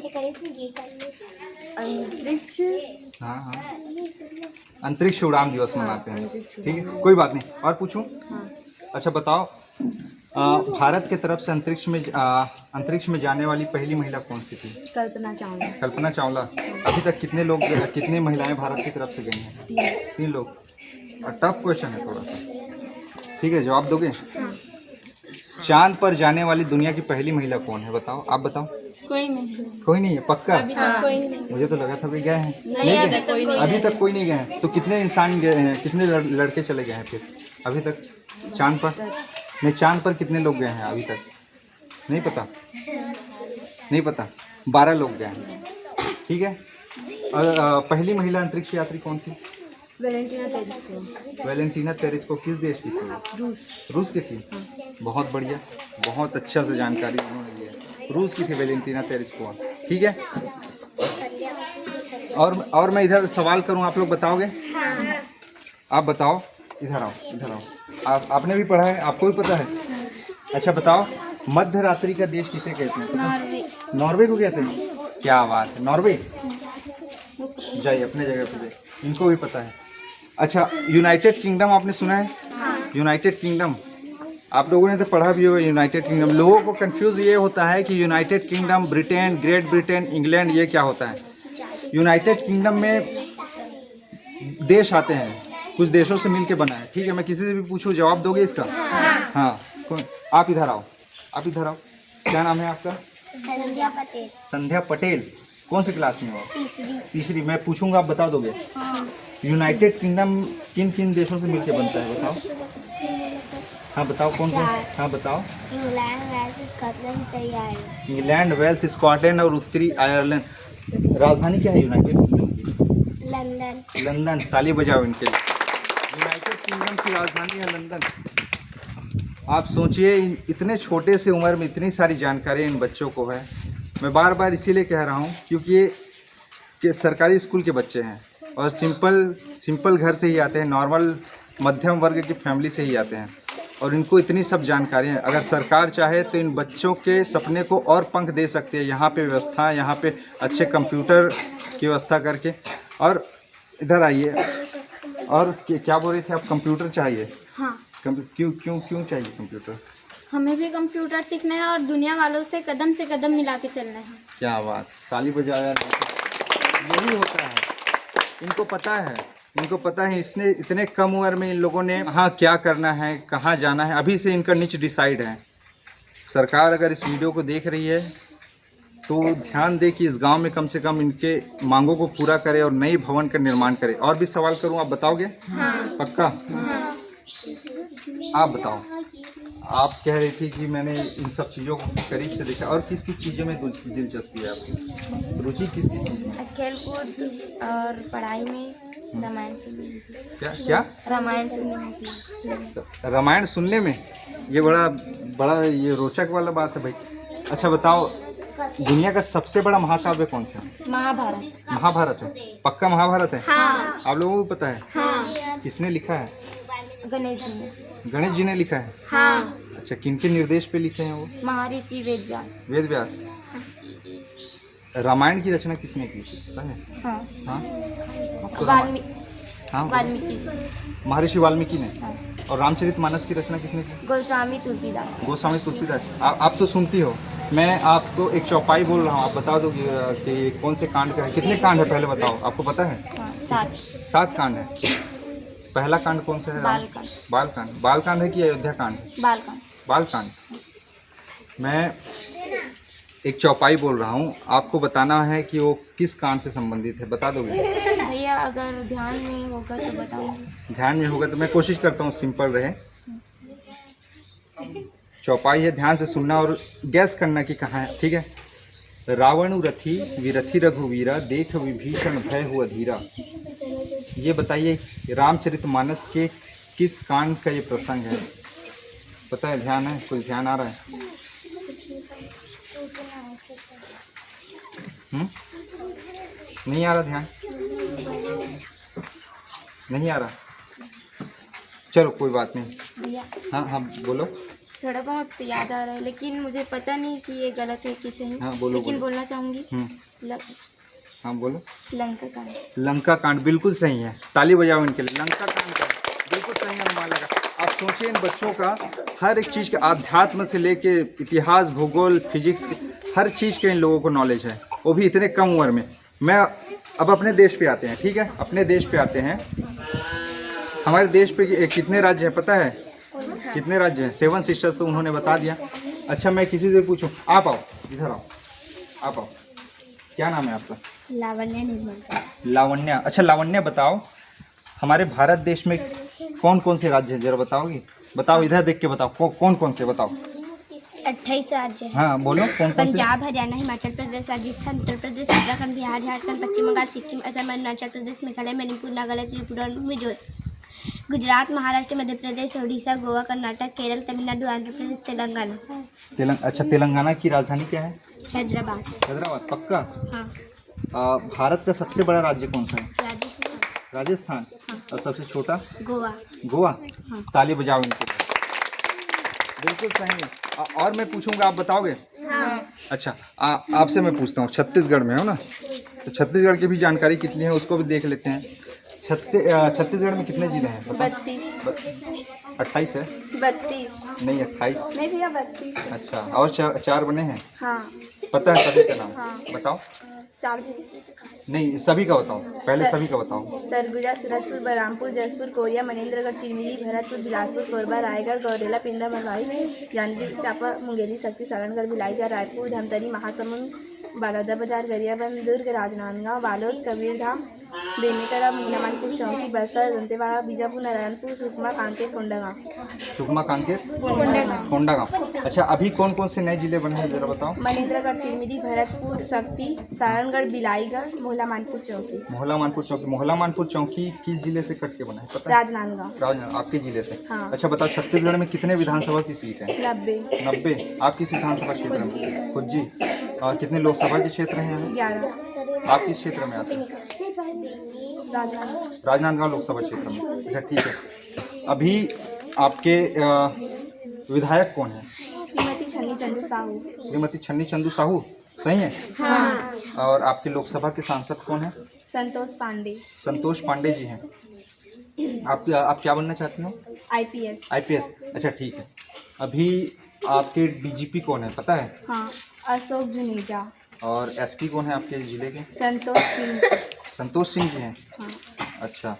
अंतरिक्ष। हाँ हाँ, अंतरिक्ष उड़ान दिवस मनाते हैं। ठीक है, कोई बात नहीं। और पूछूं? अच्छा बताओ, भारत के तरफ से अंतरिक्ष में जाने वाली पहली महिला कौन सी थी? कल्पना चावला। कल्पना चावला। अभी तक कितनी महिलाएं भारत की तरफ से गई हैं? 3 लोग। और टफ क्वेश्चन है थोड़ा सा, ठीक है, जवाब दोगे? चांद पर जाने वाली दुनिया की पहली महिला कौन है, बताओ, आप बताओ। कोई नहीं। कोई नहीं है? पक्का? कोई नहीं। मुझे तो लगा था कि गए हैं। नहीं, अभी तक कोई नहीं। अभी तक कोई नहीं गए हैं। तो कितने इंसान गए हैं, कितने लड़के चले गए हैं फिर अभी तक चांद पर? नहीं, चांद पर कितने लोग गए हैं अभी तक? नहीं पता? नहीं पता। 12 लोग गए हैं। ठीक है। और पहली महिला अंतरिक्ष यात्री कौन सी? वेलेंटीना तेरेस्को। वेलेंटीना तेरेस्को किस देश की थी? रूस। रूस की थी। बहुत बढ़िया, बहुत अच्छा से जानकारी उन्होंने दी है। रूस की थी वेलेंटीना तेरेस्को। ठीक है। और मैं इधर सवाल करूं, आप लोग बताओगे? आप बताओ, इधर आओ, इधर आओ। आपने भी पढ़ा है, आपको भी पता है? अच्छा बताओ, मध्य रात्रि का देश किसे कहते हैं? नॉर्वे। नॉर्वे को कहते हैं? क्या बात है, नॉर्वे। जाइए अपने जगह पे जाइए, इनको भी पता है। अच्छा, यूनाइटेड किंगडम आपने सुना है? यूनाइटेड किंगडम आप लोगों ने तो पढ़ा भी होगा। यूनाइटेड किंगडम, लोगों को कंफ्यूज ये होता है कि United kingdom, Britain, great Britain, England, ये क्या होता है? यूनाइटेड किंगडम में देश आते हैं, कुछ देशों से मिलके बना है। ठीक है, मैं किसी से भी पूछूं, जवाब दोगे इसका? हाँ। आप इधर आओ, आप इधर आओ। क्या नाम है आपका? संध्या पटेल। संध्या पटेल। कौन सी क्लास में हो? तीसरी। मैं पूछूंगा, आप बता दोगे? यूनाइटेड किंगडम किन किन देशों से मिलके बनता है, बताओ। हाँ बताओ, कौन कौन? हाँ बताओ। इंग्लैंड, वेल्स, स्कॉटलैंड, उत्तरी आयरलैंड। इंग्लैंड, वेल्स, स्कॉटलैंड और उत्तरी आयरलैंड। राजधानी क्या है यूनाइटेड किंगडम की? लंदन। लंदन। ताली बजाओ इनके लिए। यूनाइटेड किंगडम की राजधानी है लंदन। आप सोचिए, इतने छोटे से उम्र में इतनी सारी जानकारी इन बच्चों को है। मैं बार बार इसीलिए कह रहा हूँ क्योंकि ये सरकारी स्कूल के बच्चे हैं और सिंपल घर से ही आते हैं, नॉर्मल मध्यम वर्ग की फैमिली से ही आते हैं और इनको इतनी सब जानकारी है। अगर सरकार चाहे तो इन बच्चों के सपने को और पंख दे सकती है। यहाँ पे व्यवस्था, यहाँ पे अच्छे कंप्यूटर की व्यवस्था करके। और इधर आइए। और क्या बोल रहे थे आप? कंप्यूटर चाहिए? हाँ। क्यों चाहिए कंप्यूटर? हमें भी कंप्यूटर सीखना है और दुनिया वालों से कदम मिला के चलना है। क्या बात, ताली बजाओ यार। यही होता है, इनको पता है। इसने इतने कम उम्र में इन लोगों ने हाँ क्या करना है, कहाँ जाना है, अभी से इनका निच डिसाइड है। सरकार अगर इस वीडियो को देख रही है तो ध्यान दे कि इस गांव में कम से कम इनके मांगों को पूरा करे और नई भवन का निर्माण करे। और भी सवाल करूं, आप बताओगे? हाँ। पक्का? हाँ। आप बताओ। आप कह रही थी कि मैंने इन सब चीज़ों को करीब से देखा। और किस किस चीज़ों में दिलचस्पी है आपकी? रुचि किस चीज़ में? खेल कूद और पढ़ाई में। रामायण सुनने। क्या? रामायण सुनने। रामायण सुनने में? ये बड़ा ये रोचक वाला बात है भाई। अच्छा बताओ, दुनिया का सबसे बड़ा महाकाव्य कौन सा है? महाभारत। महाभारत है? पक्का महाभारत है? हाँ। आप लोगों को पता है? हाँ। किसने लिखा है? गणेश जी ने। गणेश जी ने लिखा है? हाँ। अच्छा, किनके निर्देश पे लिखे हैं वो? महर्षि वेदव्यास। वेदव्यास। रामायण की रचना किसने की थी पता है? हाँ। हाँ, वाल्मीकि। महर्षि वाल्मीकि ने। हाँ। और रामचरितमानस की रचना किसने की? गोस्वामी तुलसीदास। गोस्वामी तुलसीदास। आप तो सुनती हो, मैं आपको एक चौपाई बोल रहा हूँ, आप बता दो कि कौन से कांड का है। कितने कांड है पहले बताओ, आपको पता है? हाँ, 7 कांड है। पहला कांड कौन सा है? बालकांड। बालकांड है कि अयोध्या कांड? बालकांड। मैं एक चौपाई बोल रहा हूँ, आपको बताना है कि वो किस कांड से संबंधित है, बता दोगे? भैया अगर ध्यान में होगा तो बताऊंगी। ध्यान में होगा तो मैं कोशिश करता हूँ सिंपल रहे। चौपाई है, ध्यान से सुनना और गैस करना कि कहाँ है। ठीक है? रावण रथी विरथी रघुवीरा देख विभीषण भय हुआ धीरा। ये बताइए रामचरितमानस के किस कांड का ये प्रसंग है? पता है? ध्यान है? कुछ ध्यान आ रहा है? नहीं आ रहा ध्यान? नहीं आ रहा? चलो कोई बात नहीं। भैया हाँ हाँ बोलो। थोड़ा बहुत याद आ रहा है लेकिन मुझे पता नहीं कि ये गलत है कि सही। हाँ बोलो लेकिन बोलो। बोलना चाहूँगी हाँ बोलो। लंका कांड। लंका कांड बिल्कुल सही है, ताली बजाओ इनके लिए। लंका कांड का बिल्कुल सही अनुमान लगा। आप सोचिए इन बच्चों का हर एक चीज़ का, अध्यात्म से लेके इतिहास, भूगोल, फिजिक्स, हर चीज़ के इन लोगों को नॉलेज है, वो भी इतने कम उम्र में। मैं अब अपने देश पे आते हैं, ठीक है? अपने देश पे आते हैं। हमारे देश पे कितने राज्य हैं पता है? कितने राज्य हैं? 7 सिस्टर्स, उन्होंने बता दिया। अच्छा मैं किसी से पूछूं, आप आओ इधर आओ, आप आओ। क्या नाम है आपका? लावण्य निर्मल। लावण्या। अच्छा लावण्या बताओ, हमारे भारत देश में कौन कौन से राज्य हैं जरा बताओगी? बताओ इधर देख के बताओ, कौन कौन से बताओ। 28 राज्य हैं। हाँ बोलो कौन कौन से? पंजाब, हरियाणा, हिमाचल प्रदेश, राजस्थान, उत्तर प्रदेश, उत्तराखंड, बिहार, झारखंड, पश्चिम बंगाल, सिक्किम, असम, अरुणाचल प्रदेश, मेघालय, मणिपुर, नागालैंड, त्रिपुरा और मिजोरम। गुजरात, महाराष्ट्र, मध्य प्रदेश, उड़ीसा, गोवा, कर्नाटक, केरल, तमिलनाडु, आंध्र प्रदेश, तेलंगाना। अच्छा तेलंगाना की राजधानी क्या है? हैदराबाद। हैदराबाद पक्का? हाँ। भारत का सबसे बड़ा राज्य कौन सा है? राजस्थान। राजस्थान। और सबसे छोटा? गोवा। गोवा। हाँ। ताली बजाओ इनके लिए। बिल्कुल सही है। और मैं पूछूंगा, आप बताओगे? हाँ। अच्छा आपसे मैं पूछता हूँ, छत्तीसगढ़ में हो ना, तो छत्तीसगढ़ की भी जानकारी कितनी है उसको भी देख लेते हैं। छत्तीसगढ़ में कितने जिले हैं? 32। 28 है? 32 नहीं 28। नहीं भैया 32। अच्छा और चार बने हैं? हाँ पता है सभी का नाम? हाँ। बताओ। 4 जिले। नहीं सभी का बताओ, पहले सभी का बताओ। सरगुजा, सूरजपुर, बलरामपुर, जसपुर, कोरिया, मनेन्द्रगढ़, चिरमिरी, भरतपुर, बिलासपुर, कोरबा, रायगढ़, गौरेला, पिंडा, मरवाही, जांजगीर चांपा, मुंगेली, शक्ति, सारणगढ़, भिलाई, रायपुर, धमतरी, महासमुंद, बालौदाबाजार, गरियाबंद, दुर्ग, राजनांदगांव, बालोद, कबीरधाम, बेमेतरा, मीनामानपुर, चौकी, बस्तर, दंतेवाड़ा, बीजापुर, नारायणपुर, सुकमा, कांकेर, कोंडागांव। सुकमा, कांकेर, कोंडागांव। अच्छा अभी कौन कौन से नए जिले बने हैं जरा बताओ। मनेन्द्रगढ़, चिरमिरी, भरतपुर, शक्ति, सारणगढ़, बिलाईगढ़, मोहला मानपुर चौकी। मोहला मानपुर चौकी। मोहला मानपुर चौकी किस जिले से कट के बना है पता है? राजनांदगांव। राजनांदगांव आपके जिले से? हाँ। अच्छा बताओ छत्तीसगढ़ में कितने विधानसभा की सीट है? 90। 90। आप किस विधानसभा क्षेत्र में? खुज्जी। और कितने लोकसभा के क्षेत्र हैं यहाँ? 11। आप किस क्षेत्र में आते हैं? राजनांदगांव लोकसभा क्षेत्र में। अच्छा ठीक है। अभी आपके विधायक कौन है? श्रीमती छन्नी चंदू साहू। श्रीमती छन्नी चंदू साहू। सही है? हाँ। और आपके लोकसभा के सांसद कौन है? संतोष पांडे। संतोष पांडे जी हैं। आप क्या बनना चाहती हो? IPS। IPS। अच्छा ठीक है। अभी आपके DGP कौन है पता है? हाँ अशोक जुनेजा। और SP कौन है आपके जिले के? संतोष सिंह। संतोष सिंह जी हैं। हाँ। अच्छा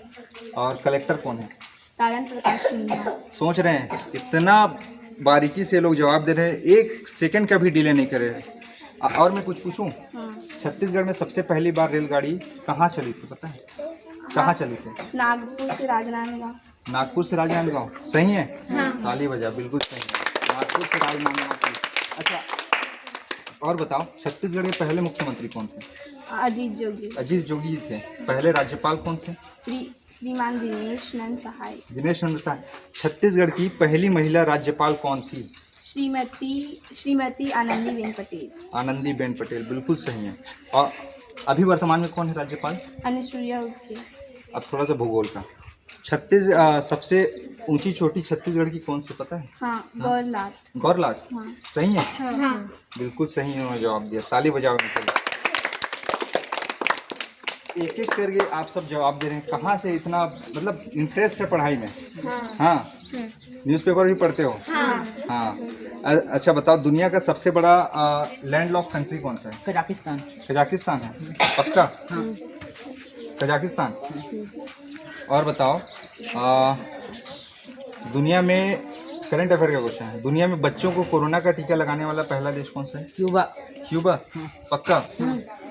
और कलेक्टर कौन है? तारण प्रकाश सिंह। सोच रहे हैं इतना बारीकी से लोग जवाब दे रहे हैं, 1 सेकंड का भी डिले नहीं कर रहे। और मैं कुछ पूछूं? हाँ। छत्तीसगढ़ में सबसे पहली बार रेलगाड़ी कहाँ चली थी पता है? कहाँ चली थी? नागपुर से राजनांदगांव। नागपुर से राजनांदगांव। सही है? ताली बजा। बिल्कुल सही है, नागपुर से राजनांदगांव। अच्छा और बताओ छत्तीसगढ़ के पहले मुख्यमंत्री कौन थे? अजीत जोगी। अजीत जोगी जी थे। पहले राज्यपाल कौन थे? श्रीमान दिनेश नंद सहाय। दिनेश नंद सहाय। छत्तीसगढ़ की पहली महिला राज्यपाल कौन थी? श्रीमती आनंदीबेन पटेल। आनंदीबेन पटेल बिल्कुल सही है। और अभी वर्तमान में कौन है राज्यपाल? अनुसुईया उइके। अब थोड़ा सा भूगोल का। सबसे ऊंची चोटी छत्तीसगढ़ की कौन सी पता है? हाँ गौरलाट। गौरलाट। हाँ। सही है? हाँ। बिल्कुल सही है, जवाब दिया। ताली बजाओ इनके लिए। एक एक करके आप सब जवाब दे रहे हैं। कहाँ से इतना मतलब इंटरेस्ट है पढ़ाई में? हाँ। न्यूज़पेपर भी पढ़ते हो? हाँ। अच्छा बताओ दुनिया का सबसे बड़ा लैंडलॉक कंट्री कौन सा है? कजाकिस्तान। कजाकिस्तान है पक्का? कजाकिस्तान। और बताओ दुनिया में करंट अफेयर का क्वेश्चन है, दुनिया में बच्चों को कोरोना का टीका लगाने वाला पहला देश कौन सा है? क्यूबा। क्यूबा पक्का?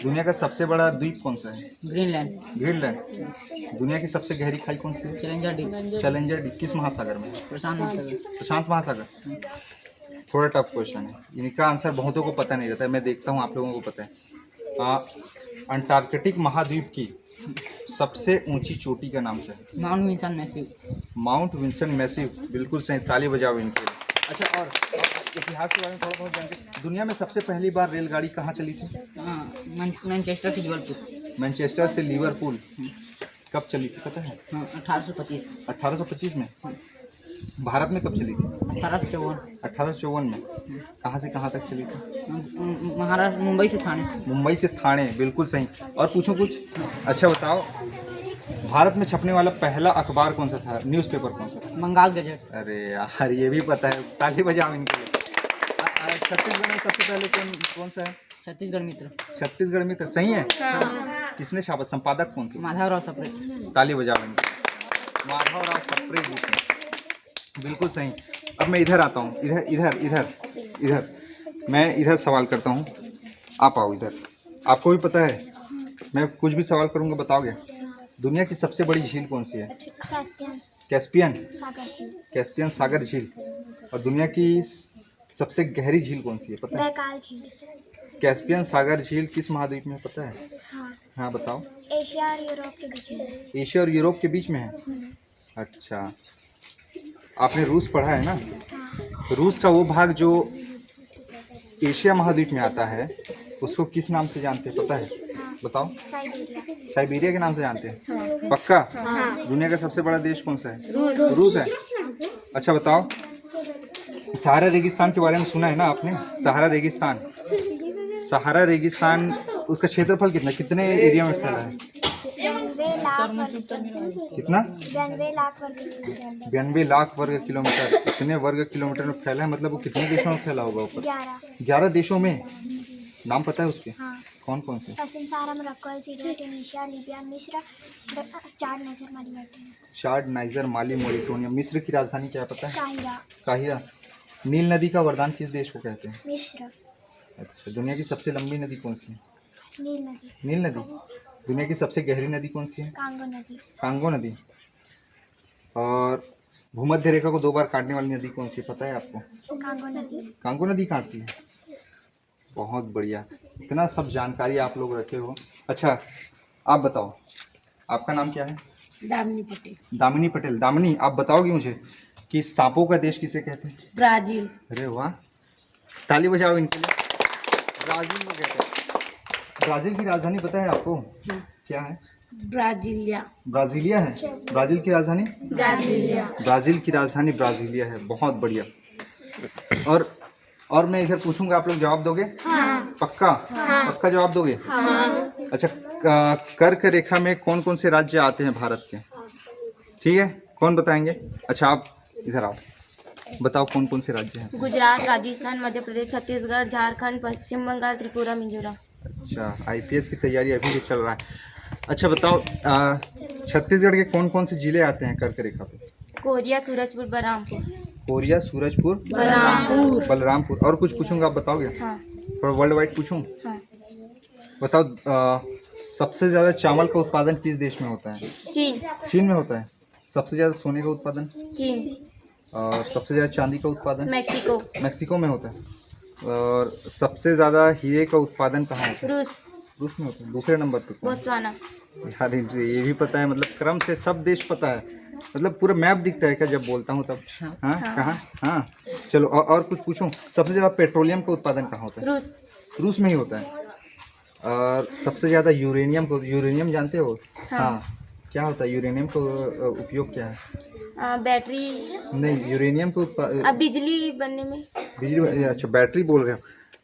दुनिया का सबसे बड़ा द्वीप कौन सा है? ग्रीनलैंड। ग्रीनलैंड। दुनिया की सबसे गहरी खाई कौन सी है? Challenger D. चैलेंजर डी किस महासागर में है? प्रशांत महासागर। प्रशांत महासागर। थोड़ा टफ क्वेश्चन है, इनका आंसर बहुतों को पता नहीं रहता है, मैं देखता हूँ आप लोगों को पता है। अंटार्कटिक महाद्वीप की सबसे ऊंची चोटी का नाम क्या है? Mount Vinson Massif. Mount Vinson Massif, बिल्कुल सही, ताली बजाओ इनके लिए। अच्छा, और इतिहास के बारे में थोड़ा बहुत जानते, दुनिया में सबसे पहली बार रेलगाड़ी कहाँ चली थी? मैनचेस्टर से लिवरपूल। मैनचेस्टर से लिवरपूल कब चली थी पता है? 1825। 1825 में। भारत में कब चली थी? 1854। 1854 में। कहाँ से कहाँ तक चली थी? महाराष्ट्र, मुंबई से ठाणे। मुंबई से ठाणे, बिल्कुल सही। और पूछूं कुछ? अच्छा बताओ, भारत में छपने वाला पहला अखबार कौन सा था, न्यूज़पेपर कौन सा था? बंगाल गजट। अरे यार, ये भी पता है, ताली बजाओ इनके लिए। छत्तीसगढ़ में सबसे पहले कौन सा है? छत्तीसगढ़ मित्र। छत्तीसगढ़ मित्र, सही है। किसने छापा, संपादक कौन थे? माधवराव सप्रे। ताली बजाओ इनके। माधवराव सप्रे जी थे, बिल्कुल सही। अब मैं इधर आता हूँ, इधर इधर इधर इधर मैं इधर सवाल करता हूँ, आप आओ इधर। आपको भी पता है, मैं कुछ भी सवाल करूँगा बताओगे? दुनिया की सबसे बड़ी झील कौन सी है? कैस्पियन। कैस्पियन सागर झील। और दुनिया की सबसे गहरी झील कौन सी है पता है? कैस्पियन सागर झील किस महाद्वीप में पता है? हाँ बताओ। एशिया और यूरोप के बीच में। एशिया और यूरोप के बीच में है। अच्छा, आपने रूस पढ़ा है ना? रूस का वो भाग जो एशिया महाद्वीप में आता है उसको किस नाम से जानते हैं पता है? बताओ। साइबेरिया के नाम से जानते हैं? पक्का? दुनिया का सबसे बड़ा देश कौन सा है? रूस है। अच्छा बताओ, सहारा रेगिस्तान के बारे में सुना है ना आपने? सहारा रेगिस्तान, सहारा रेगिस्तान, उसका क्षेत्रफल कितने एरिया में फैला है? 92 कितना? 92 लाख वर्ग किलोमीटर। 92 लाख वर्ग किलोमीटर। कितने वर्ग किलोमीटर में फैला है, मतलब वो कितने देशों में फैला होगा ऊपर? 11 देशों में। नाम पता है उसके? हाँ। कौन कौन से? पश्चिम Sahara, Morocco, Syria, Tunisia, Libya, मिस्र, चाड, नाइजर, माली, मॉरिटानिया। चाड, नाइजर, माली, मॉरिटानिया। मिस्र की राजधानी क्या है पता है? काहिरा। काहिरा। नील नदी का वरदान किस देश को कहते हैं? मिस्र। अच्छा, दुनिया की सबसे लंबी नदी कौन सी है? नील नदी। नील नदी। दुनिया की सबसे गहरी नदी कौन सी है? कांगो नदी। कांगो नदी। और भूमध्य रेखा को 2 बार काटने वाली नदी कौन सी है पता है आपको? कांगो नदी। कांगो नदी काटती है। बहुत बढ़िया, इतना सब जानकारी आप लोग रखे हो। अच्छा, आप बताओ, आपका नाम क्या है? दामिनी पटेल। दामिनी पटेल। दामिनी, आप बताओगे मुझे कि सांपों का देश किसे कहते हैं? ब्राजील। अरे वाह, ताली बजाओ इनके लिए। ब्राजील को कहते हैं। ब्राजील की राजधानी पता है आपको? क्या है? ब्राजीलिया। ब्राजीलिया है। ब्राजील की राजधानी? ब्राजीलिया। ब्राजील की राजधानी ब्राजीलिया है। बहुत बढ़िया। और मैं इधर पूछूंगा, आप लोग जवाब दोगे? हाँ। पक्का? हाँ। पक्का जवाब दोगे? हाँ। अच्छा, कर्क रेखा में कौन कौन से राज्य आते हैं भारत के? ठीक है, कौन बताएंगे? अच्छा, आप इधर आओ, बताओ कौन कौन से राज्य हैं? गुजरात, राजस्थान, मध्य प्रदेश, छत्तीसगढ़, झारखंड, पश्चिम बंगाल, त्रिपुरा, मिजोरम। अच्छा, आईपीएस की तैयारी अभी भी चल रहा है। अच्छा बताओ, छत्तीसगढ़ के कौन कौन से जिले आते हैं कर्क रेखा पे? कोरिया, सूरजपुर, बलरामपुर। कोरिया, सूरजपुर, बलरामपुर। और कुछ पूछूंगा, आप बताओगे? हाँ। थोड़ा वर्ल्ड वाइड पूछूं? हाँ। बताओ, सबसे ज़्यादा चावल का उत्पादन किस देश में होता है? चीन। चीन में होता है। सबसे ज़्यादा सोने का उत्पादन? चीन। और सबसे ज़्यादा चांदी का उत्पादन? मैक्सिको। मैक्सिको में होता है। और सबसे ज़्यादा हीरे का उत्पादन कहाँ होता है? रूस। रूस में होता है। दूसरे नंबर पे कौन? बोत्सवाना। यार ये भी पता है, मतलब क्रम से सब देश पता है, मतलब पूरा मैप दिखता है क्या जब बोलता हूँ तब? हाँ, कहाँ? हाँ, चलो और कुछ पूछूं। सबसे ज़्यादा पेट्रोलियम का उत्पादन कहाँ होता है? रूस। रूस में ही होता है। और सबसे ज़्यादा यूरेनियम जानते हो? हाँ। क्या होता है यूरेनियम का उपयोग क्या है? बैटरी नहीं, यूरेनियम का उत्पादन बिजली बनने में। बिजली, अच्छा बैटरी बोल रहे हो।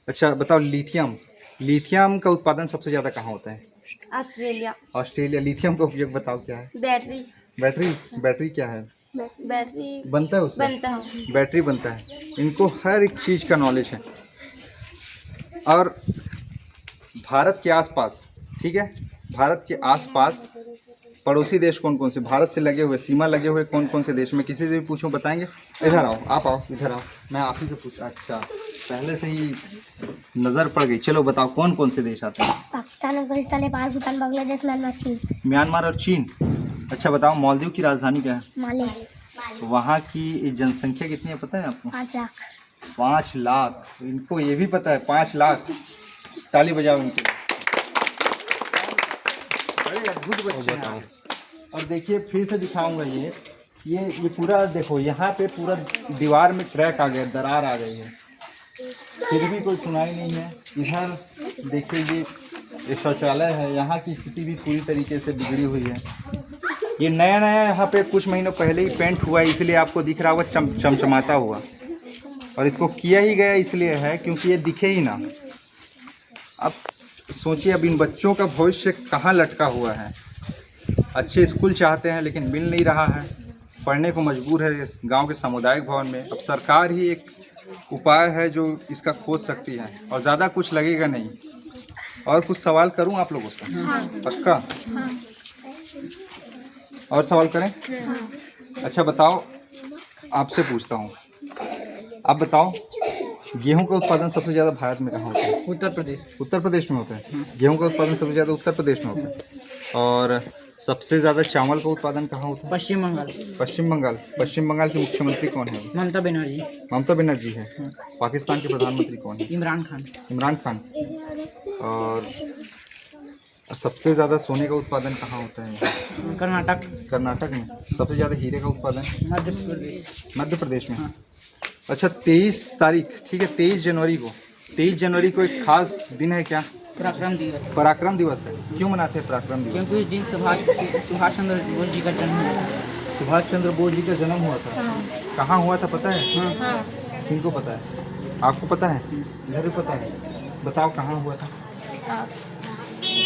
अच्छा बताओ, लिथियम का उत्पादन सबसे ज़्यादा कहाँ होता है? ऑस्ट्रेलिया। ऑस्ट्रेलिया। लिथियम का उपयोग बताओ क्या है? बैटरी क्या है? बैटरी बनता है उससे? बनता है। बैटरी बनता है। इनको हर एक चीज़ का नॉलेज है। और भारत के आसपास, ठीक है, भारत के आसपास पड़ोसी देश कौन कौन से, भारत से लगे हुए, सीमा लगे हुए कौन कौन से देश में? किसी से भी पूछूं, बताएंगे? इधर आओ, आप आओ, इधर आओ, मैं आप ही से पूछा। अच्छा, पहले से ही नज़र पड़ गई। चलो बताओ कौन कौन से देश आते हैं? पाकिस्तान, अफगानिस्तान, नेपाल, भूटान, बांग्लादेश, म्यांमार, चीन। म्यांमार और चीन। अच्छा बताओ, मालदीव की राजधानी क्या है? माले। वहाँ की जनसंख्या कितनी है पता है आपको? 5 लाख। 5 लाख, इनको ये भी पता है 5 लाख। ताली बजाओ इनके लिए, बड़े अद्भुत बच्चे हैं। और देखिए फिर से दिखाऊंगा ये पूरा देखो, यहाँ पे पूरा दीवार में क्रैक आ गया, दरार आ गई है, फिर भी कोई सुनाई नहीं है। इधर देखिए ये शौचालय है, यहाँ की स्थिति भी पूरी तरीके से बिगड़ी हुई है। ये नया यहाँ पे कुछ महीनों पहले ही पेंट हुआ है, इसलिए आपको दिख रहा होगा चमचमाता हुआ, और इसको किया ही गया इसलिए है क्योंकि ये दिखे ही ना। अब सोचिए अब इन बच्चों का भविष्य कहाँ लटका हुआ है। अच्छे स्कूल चाहते हैं लेकिन मिल नहीं रहा है, पढ़ने को मजबूर है गांव के सामुदायिक भवन में। अब सरकार ही एक उपाय है जो इसका खोज सकती है, और ज़्यादा कुछ लगेगा नहीं। और कुछ सवाल करूं आप लोगों से? पक्का? और सवाल करें? अच्छा बताओ, आपसे पूछता हूं, आप बताओ गेहूं का उत्पादन सबसे ज़्यादा भारत में कहाँ होता है? उत्तर प्रदेश। उत्तर प्रदेश में होता है गेहूं का उत्पादन सबसे ज़्यादा उत्तर प्रदेश में होता है। और सबसे ज़्यादा चावल का उत्पादन कहाँ होता है? पश्चिम बंगाल। पश्चिम बंगाल। पश्चिम बंगाल के मुख्यमंत्री कौन है? ममता बनर्जी। ममता बनर्जी है। पाकिस्तान के प्रधानमंत्री कौन है? इमरान खान। इमरान खान। और सबसे ज़्यादा सोने का उत्पादन कहाँ होता है? कर्नाटक। कर्नाटक में। सबसे ज़्यादा हीरे का उत्पादन? मध्य प्रदेश। मध्य प्रदेश में। अच्छा 23 तारीख, ठीक है 23 जनवरी को एक खास दिन है क्या? पराक्रम दिवस। पराक्रम दिवस है। क्यों मनाते हैं पराक्रम दिवस? क्योंकि उस दिन सुभाष चंद्र बोस जी का जन्म हुआ था। सुभाष चंद्र बोस जी का जन्म हुआ था। कहाँ हुआ था पता है? किनको पता है? आपको पता है? इधर भी पता है? बताओ कहाँ हुआ था?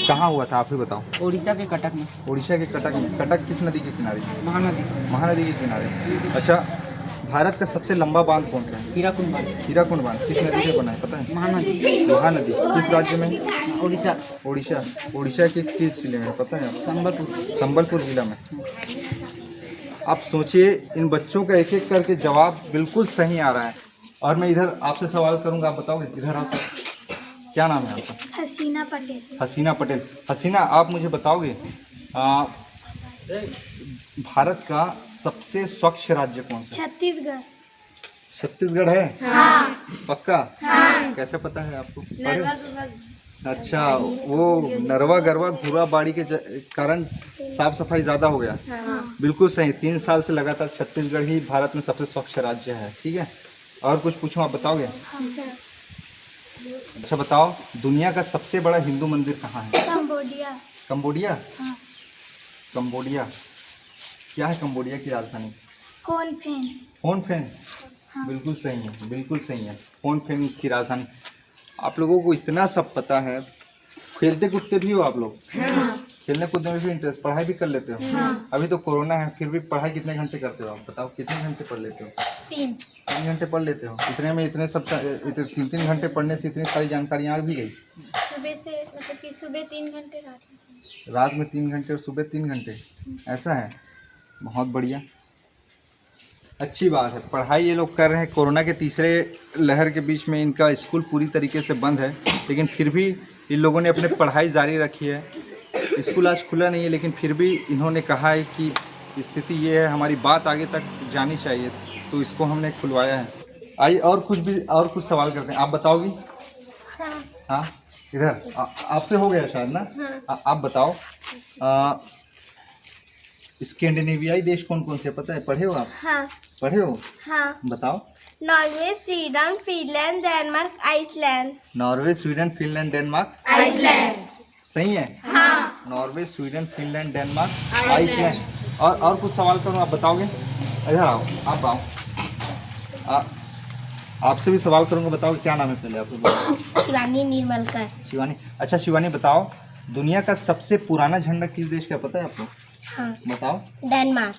कहाँ हुआ था आप ही बताओ। उड़ीसा के कटक में। उड़ीसा के कटक में। कटक किस नदी के किनारे? महानदी। महानदी के किनारे। अच्छा भारत का सबसे लंबा बांध कौन सा है? हीराकुंड बांध। हीराकुंड बांध किस नदी से बना है पता है? महानदी। महानदी किस राज्य में? उड़ीसा। उड़ीसा। उड़ीसा के किस जिले में पता है? संबलपुर। संबलपुर जिला में। आप सोचिए इन बच्चों का एक एक करके जवाब बिल्कुल सही आ रहा है। और मैं इधर आपसे सवाल करूंगा, आप बताओगे? इधर आप, क्या नाम है आपका? हसीना पटेल। हसीना पटेल। हसीना आप मुझे बताओगे भारत का सबसे स्वच्छ राज्य कौन सा? छत्तीसगढ़। छत्तीसगढ़ है? हाँ। पक्का? हाँ। कैसे पता है आपको? अच्छा वो नरवा गरवा घुरा बाड़ी के कारण साफ सफाई ज़्यादा हो गया। हाँ। बिल्कुल सही। 3 साल से लगातार छत्तीसगढ़ ही भारत में सबसे स्वच्छ राज्य है। ठीक है, और कुछ पूछूं आप बताओगे? अच्छा बताओ दुनिया का सबसे बड़ा हिंदू मंदिर कहाँ है? कंबोडिया। कंबोडिया? हाँ। कंबोडिया क्या है? कंबोडिया की राजधानी? फोन फेन। फोन फेन। हाँ। बिल्कुल सही है, बिल्कुल सही है। फोन फेन उसकी राजधानी। आप लोगों को इतना सब पता है। खेलते कूदते भी हो आप लोग? हाँ। खेलने कूदने में भी इंटरेस्ट, पढ़ाई भी कर लेते हो? हाँ। अभी तो कोरोना है फिर भी पढ़ाई कितने घंटे करते हो आप बताओ? कितने घंटे पढ़ लेते हो? 3 घंटे पढ़ लेते हो। इतने में इतने सब 3 घंटे पढ़ने से इतनी सारी जानकारियाँ आ भी गई। सुबह से मतलब कि सुबह 3 घंटे, रात में 3 घंटे और सुबह 3 घंटे, ऐसा है? बहुत बढ़िया, अच्छी बात है। पढ़ाई ये लोग कर रहे हैं। कोरोना के तीसरे लहर के बीच में इनका स्कूल पूरी तरीके से बंद है, लेकिन फिर भी इन लोगों ने अपनी पढ़ाई जारी रखी है। स्कूल आज खुला नहीं है, लेकिन फिर भी इन्होंने कहा है कि स्थिति ये है, हमारी बात आगे तक जानी चाहिए, तो इसको हमने खुलवाया है। आइए और कुछ सवाल करते हैं। आप बताओगी? हाँ इधर आपसे हो गया शायद ना? आप बताओ स्कैंडिनेवियाई देश कौन कौन से पता है? पढ़े हो आप? हाँ। पढ़े हो? हाँ। बताओ। Norway, Sweden, Finland, Denmark, Iceland. Norway, Sweden, Finland, Denmark, Iceland. सही है? हाँ। Norway, Sweden, Finland, Denmark, Iceland. और कुछ सवाल करूँ, आप बताओगे? इधर आओ, आप आओ। आपसे भी सवाल करूँगा, बताओ क्या नाम है पहले आपको? शिवानी निर्मलकर। शिवानी। अच्छा शिवानी बताओ दुनिया का सबसे पुराना झंडा किस देश का पता है आपको? हाँ। बताओ। डेनमार्क।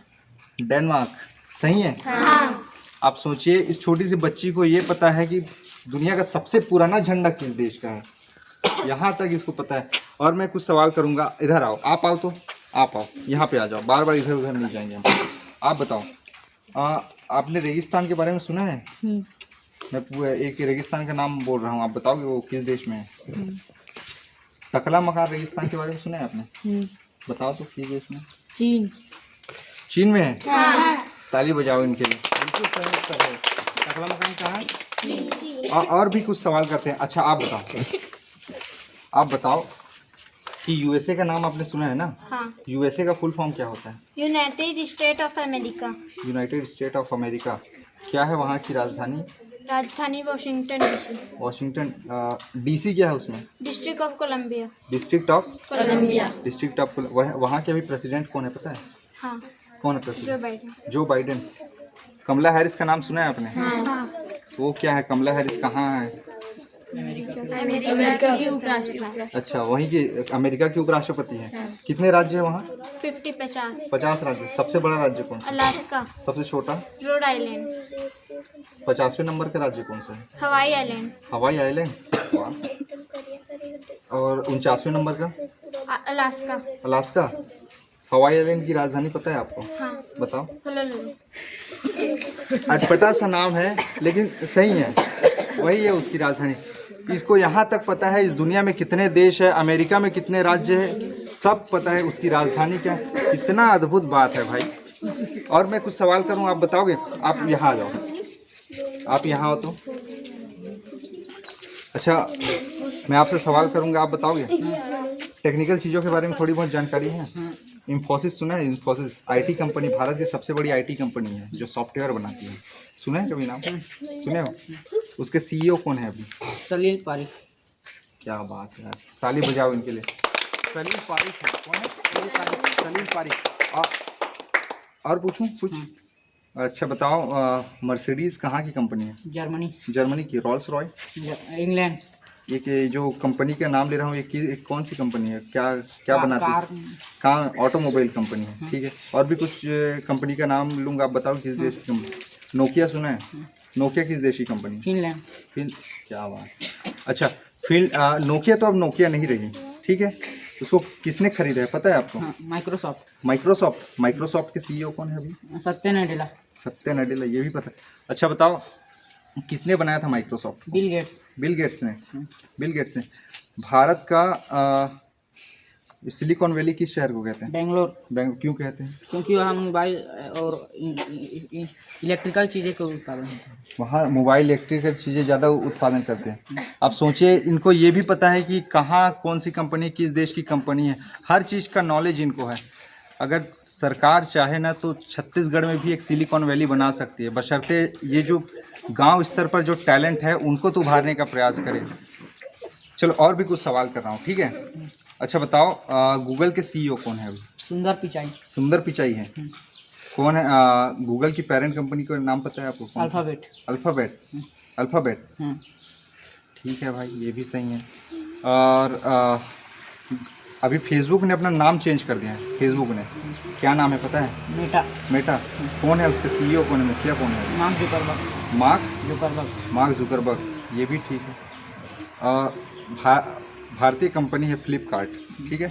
डेनमार्क, सही है? हाँ। आप सोचिए इस छोटी सी बच्ची को ये पता है कि दुनिया का सबसे पुराना झंडा किस देश का है, यहाँ तक इसको पता है। और मैं कुछ सवाल करूँगा, इधर आओ, आप आओ, तो आप आओ, यहाँ पे आ जाओ, बार बार इधर उधर नहीं जाएंगे हम। आप बताओ आपने रेगिस्तान के बारे में सुना है? मैं एक रेगिस्तान का नाम बोल रहा हूँ, आप बताओगे वो किस देश में है? टकला मकान रेगिस्तान के बारे में सुना है आपने? बताओ तो किस देश में? चीन। चीन में है? हाँ। ताली बजाओ इनके लिए, बिल्कुल सही उत्तर है। टकला मकान कहाँ है? और भी कुछ सवाल करते हैं। अच्छा आप बताओ कि यूएसए का नाम आपने सुना है ना? हाँ। यूएसए का फुल फॉर्म क्या होता है? United state of America. United state of America. क्या है वहाँ की राजधानी? राजधानी वॉशिंगटन डीसी। वॉशिंगटन डीसी क्या है उसमें? District of Columbia. District of Columbia. District of वहाँ के अभी प्रेसिडेंट कौन है पता है? हाँ। कौन है जो president? Biden. Joe Biden. Kamala Harris का नाम सुना है आपने? हाँ। वो क्या है? कमला हैरिस कहाँ है? अमेरिका की उपराष्ट्रपति। अच्छा, वहीं की अमेरिका की उपराष्ट्रपति है। कितने राज्य है वहाँ? 50 50 राज्य। सबसे बड़ा राज्य कौन सा? अलास्का। सबसे छोटा? Rhode Island. 50वें नंबर का राज्य कौन सा है? Hawaii island. Hawaii island. वाह। और 49वें नंबर का? अलास्का। अलास्का। हवाई आइलैंड की राजधानी पता है आपको? हाँ। बताओ। होनोलुलु। अटपटा सा नाम है लेकिन सही है, वही है उसकी राजधानी। इसको यहाँ तक पता है इस दुनिया में कितने देश है, अमेरिका में कितने राज्य है, सब पता है उसकी राजधानी क्या है। कितना अद्भुत बात है भाई। और मैं कुछ सवाल करूँ, आप बताओगे? आप यहाँ आ जाओ, आप यहाँ आओ तो। अच्छा, मैं आपसे सवाल करूँगा, आप बताओगे? टेक्निकल चीज़ों के बारे में थोड़ी बहुत जानकारी है? इंफोसिस सुना है? इंफोसिस आईटी कंपनी, भारत की सबसे बड़ी आईटी कंपनी है जो सॉफ्टवेयर बनाती है। सुना है कभी नाम? सुने हो? उसके सीईओ कौन है अभी? सलील पारिक। क्या बात है यार, ताली बजाओ इनके लिए। सलील पारिक है। कौन है? सलील पारिक। और पूछूं कुछ? अच्छा बताओ, मर्सिडीज कहाँ की कंपनी है? जर्मनी। जर्मनी की। रोल्स रॉय? इंग्लैंड। ये जो कंपनी का नाम ले रहा हूँ, ये कौन सी कंपनी है? क्या बनाती है? कहाँ? ऑटोमोबाइल कंपनी है। ठीक है। और भी कुछ कंपनी का नाम लूँगा, आप बताओ किस देश की कंपनी? नोकिया सुना है? नोकिया किस देश की कंपनी? फिनलैंड। क्या बात। अच्छा, नोकिया तो अब नोकिया नहीं रही, ठीक है। उसको किसने खरीदा है पता है आपको? माइक्रोसॉफ्ट। माइक्रोसॉफ्ट के सीईओ कौन है अभी? सत्या नाडेला। ये भी पता है। अच्छा बताओ, किसने बनाया था Microsoft? Bill Gates. Bill Gates ने। भारत का सिलिकॉन वैली किस शहर को कहते हैं? बेंगलोर। क्यों कहते हैं? क्योंकि वहाँ मोबाइल और इलेक्ट्रिकल चीज़ें का उत्पादन होता है। वहाँ मोबाइल इलेक्ट्रिकल चीज़ें ज़्यादा उत्पादन करते हैं। अब सोचिए, इनको ये भी पता है कि कहाँ कौन सी कंपनी किस देश की कंपनी है, हर चीज़ का नॉलेज इनको है। अगर सरकार चाहे ना तो छत्तीसगढ़ में भी एक सिलिकॉन वैली बना सकती है, बशर्ते ये जो गांव स्तर पर जो टैलेंट है उनको तो उभारने का प्रयास करें। चलो और भी कुछ सवाल कर रहा हूँ, ठीक है। अच्छा बताओ, गूगल के सीईओ कौन है अभी? सुंदर पिचाई है। कौन है? गूगल की पेरेंट कंपनी का नाम पता है आपको? अल्फ़ाबेट। ठीक है भाई, ये भी सही है। और अभी फेसबुक ने अपना नाम चेंज कर दिया है। फेसबुक ने क्या नाम है पता है? मेटा। कौन है उसके सीईओ कौन है, मुखिया कौन है? Mark Zuckerberg. ये भी ठीक है। भारतीय कंपनी है फ्लिपकार्ट, ठीक है।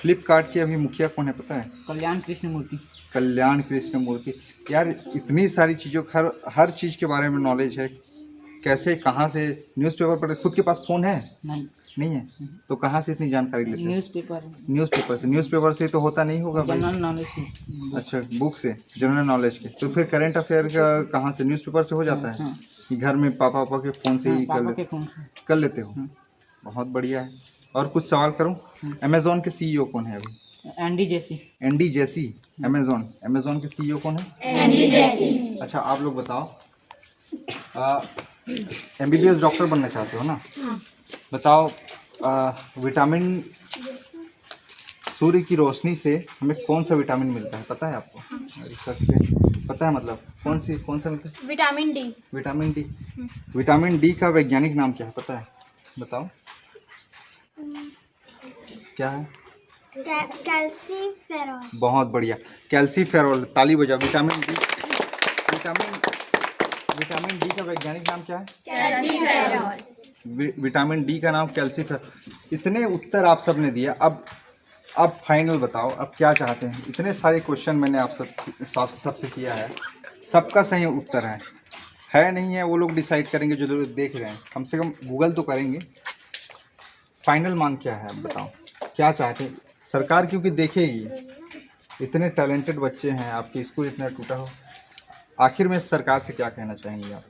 फ्लिपकार्ट के अभी मुखिया कौन है पता है? कल्याण कृष्ण मूर्ति। यार इतनी सारी चीज़ों, हर चीज़ के बारे में नॉलेज है। कैसे, कहाँ से? न्यूज़पेपर पढ़ते? खुद के पास फ़ोन है? नहीं है। तो कहाँ से इतनी जानकारी लेते हैं? न्यूज़पेपर से तो होता नहीं होगा भाई। General knowledge. अच्छा, बुक से जनरल नॉलेज के। तो फिर करंट अफेयर का कहाँ से? न्यूज़पेपर से हो जाता है कि घर में पापा के फ़ोन से ही कर लेते हो? बहुत बढ़िया है। और कुछ सवाल करूं? अमेज़ॉन के सीईओ कौन है अभी? Andy Jassy. अमेज़ॉन के सीईओ कौन है? Andy Jassy. अच्छा आप लोग बताओ, MBBS डॉक्टर बनना चाहते हो ना? बताओ, विटामिन, सूर्य की रोशनी से हमें कौन सा विटामिन मिलता है पता है आपको? रिसर्च से पता है, मतलब कौन सा मिलता है? विटामिन डी का वैज्ञानिक नाम क्या है पता है? बताओ क्या है? कैल्सीफेरॉल। बहुत बढ़िया, कैल्सीफेरॉल। ताली बजाओ। विटामिन डी का वैज्ञानिक नाम क्या है? कैल्सीफेरॉल। विटामिन डी का नाम कैल्सीफेरॉल। इतने उत्तर आप सब ने दिया। अब फाइनल बताओ, अब क्या चाहते हैं? इतने सारे क्वेश्चन मैंने आप सबसे किया है, सबका सही उत्तर है नहीं है वो लोग डिसाइड करेंगे जो लोग देख रहे हैं। कम से कम गूगल तो करेंगे। फाइनल मांग क्या है अब बताओ, क्या चाहते हैं? सरकार क्योंकि देखेगी, इतने टैलेंटेड बच्चे हैं, आपके स्कूल इतना टूटा हो, आखिर में सरकार से क्या कहना चाहेंगे आप?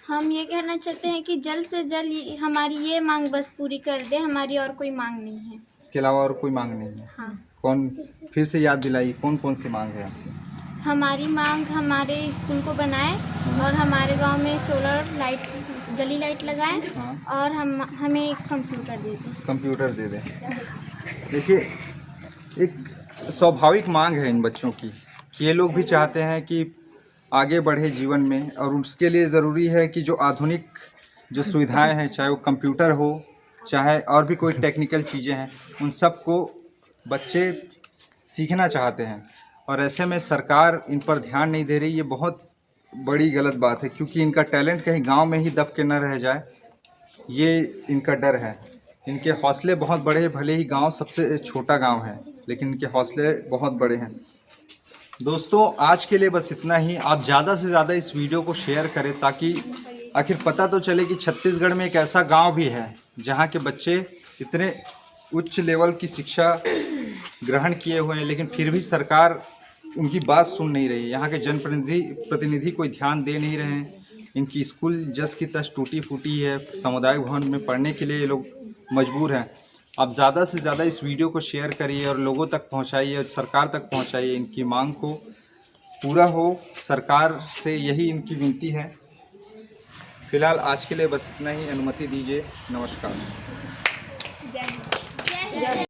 हम ये कहना चाहते हैं कि जल्द से जल्द हमारी ये मांग बस पूरी कर दे, हमारी और कोई मांग नहीं है। इसके अलावा और कोई मांग नहीं है? हाँ। कौन, फिर से याद दिलाई, कौन कौन सी मांग है आपकी? हमारी मांग हमारे स्कूल को बनाए और हमारे गांव में सोलर लाइट, गली लाइट लगाएं। हाँ। और हमें एक कंप्यूटर दे दें। कंप्यूटर दे दें। देखिए, एक स्वाभाविक मांग है इन बच्चों की कि ये लोग भी चाहते हैं कि आगे बढ़े जीवन में, और उसके लिए ज़रूरी है कि जो आधुनिक जो सुविधाएं हैं, चाहे वो कंप्यूटर हो, चाहे और भी कोई टेक्निकल चीज़ें हैं, उन सब को बच्चे सीखना चाहते हैं। और ऐसे में सरकार इन पर ध्यान नहीं दे रही, ये बहुत बड़ी गलत बात है, क्योंकि इनका टैलेंट कहीं गांव में ही दब के न रह जाए, ये इनका डर है। इनके हौसले बहुत बड़े, भले ही गांव सबसे छोटा गांव है, लेकिन इनके हौसले बहुत बड़े हैं। दोस्तों, आज के लिए बस इतना ही। आप ज़्यादा से ज़्यादा इस वीडियो को शेयर करें, ताकि आखिर पता तो चले कि छत्तीसगढ़ में एक ऐसा गांव भी है जहां के बच्चे इतने उच्च लेवल की शिक्षा ग्रहण किए हुए हैं, लेकिन फिर भी सरकार उनकी बात सुन नहीं रही है। यहाँ के जनप्रतिनिधि कोई ध्यान दे नहीं रहे हैं। इनकी स्कूल जस की तस टूटी फूटी है, सामुदायिक भवन में पढ़ने के लिए ये लोग मजबूर हैं। आप ज़्यादा से ज़्यादा इस वीडियो को शेयर करिए और लोगों तक पहुँचाइए और सरकार तक पहुँचाइए। इनकी मांग को पूरा हो, सरकार से यही इनकी विनती है। फिलहाल आज के लिए बस इतना ही। अनुमति दीजिए। नमस्कार।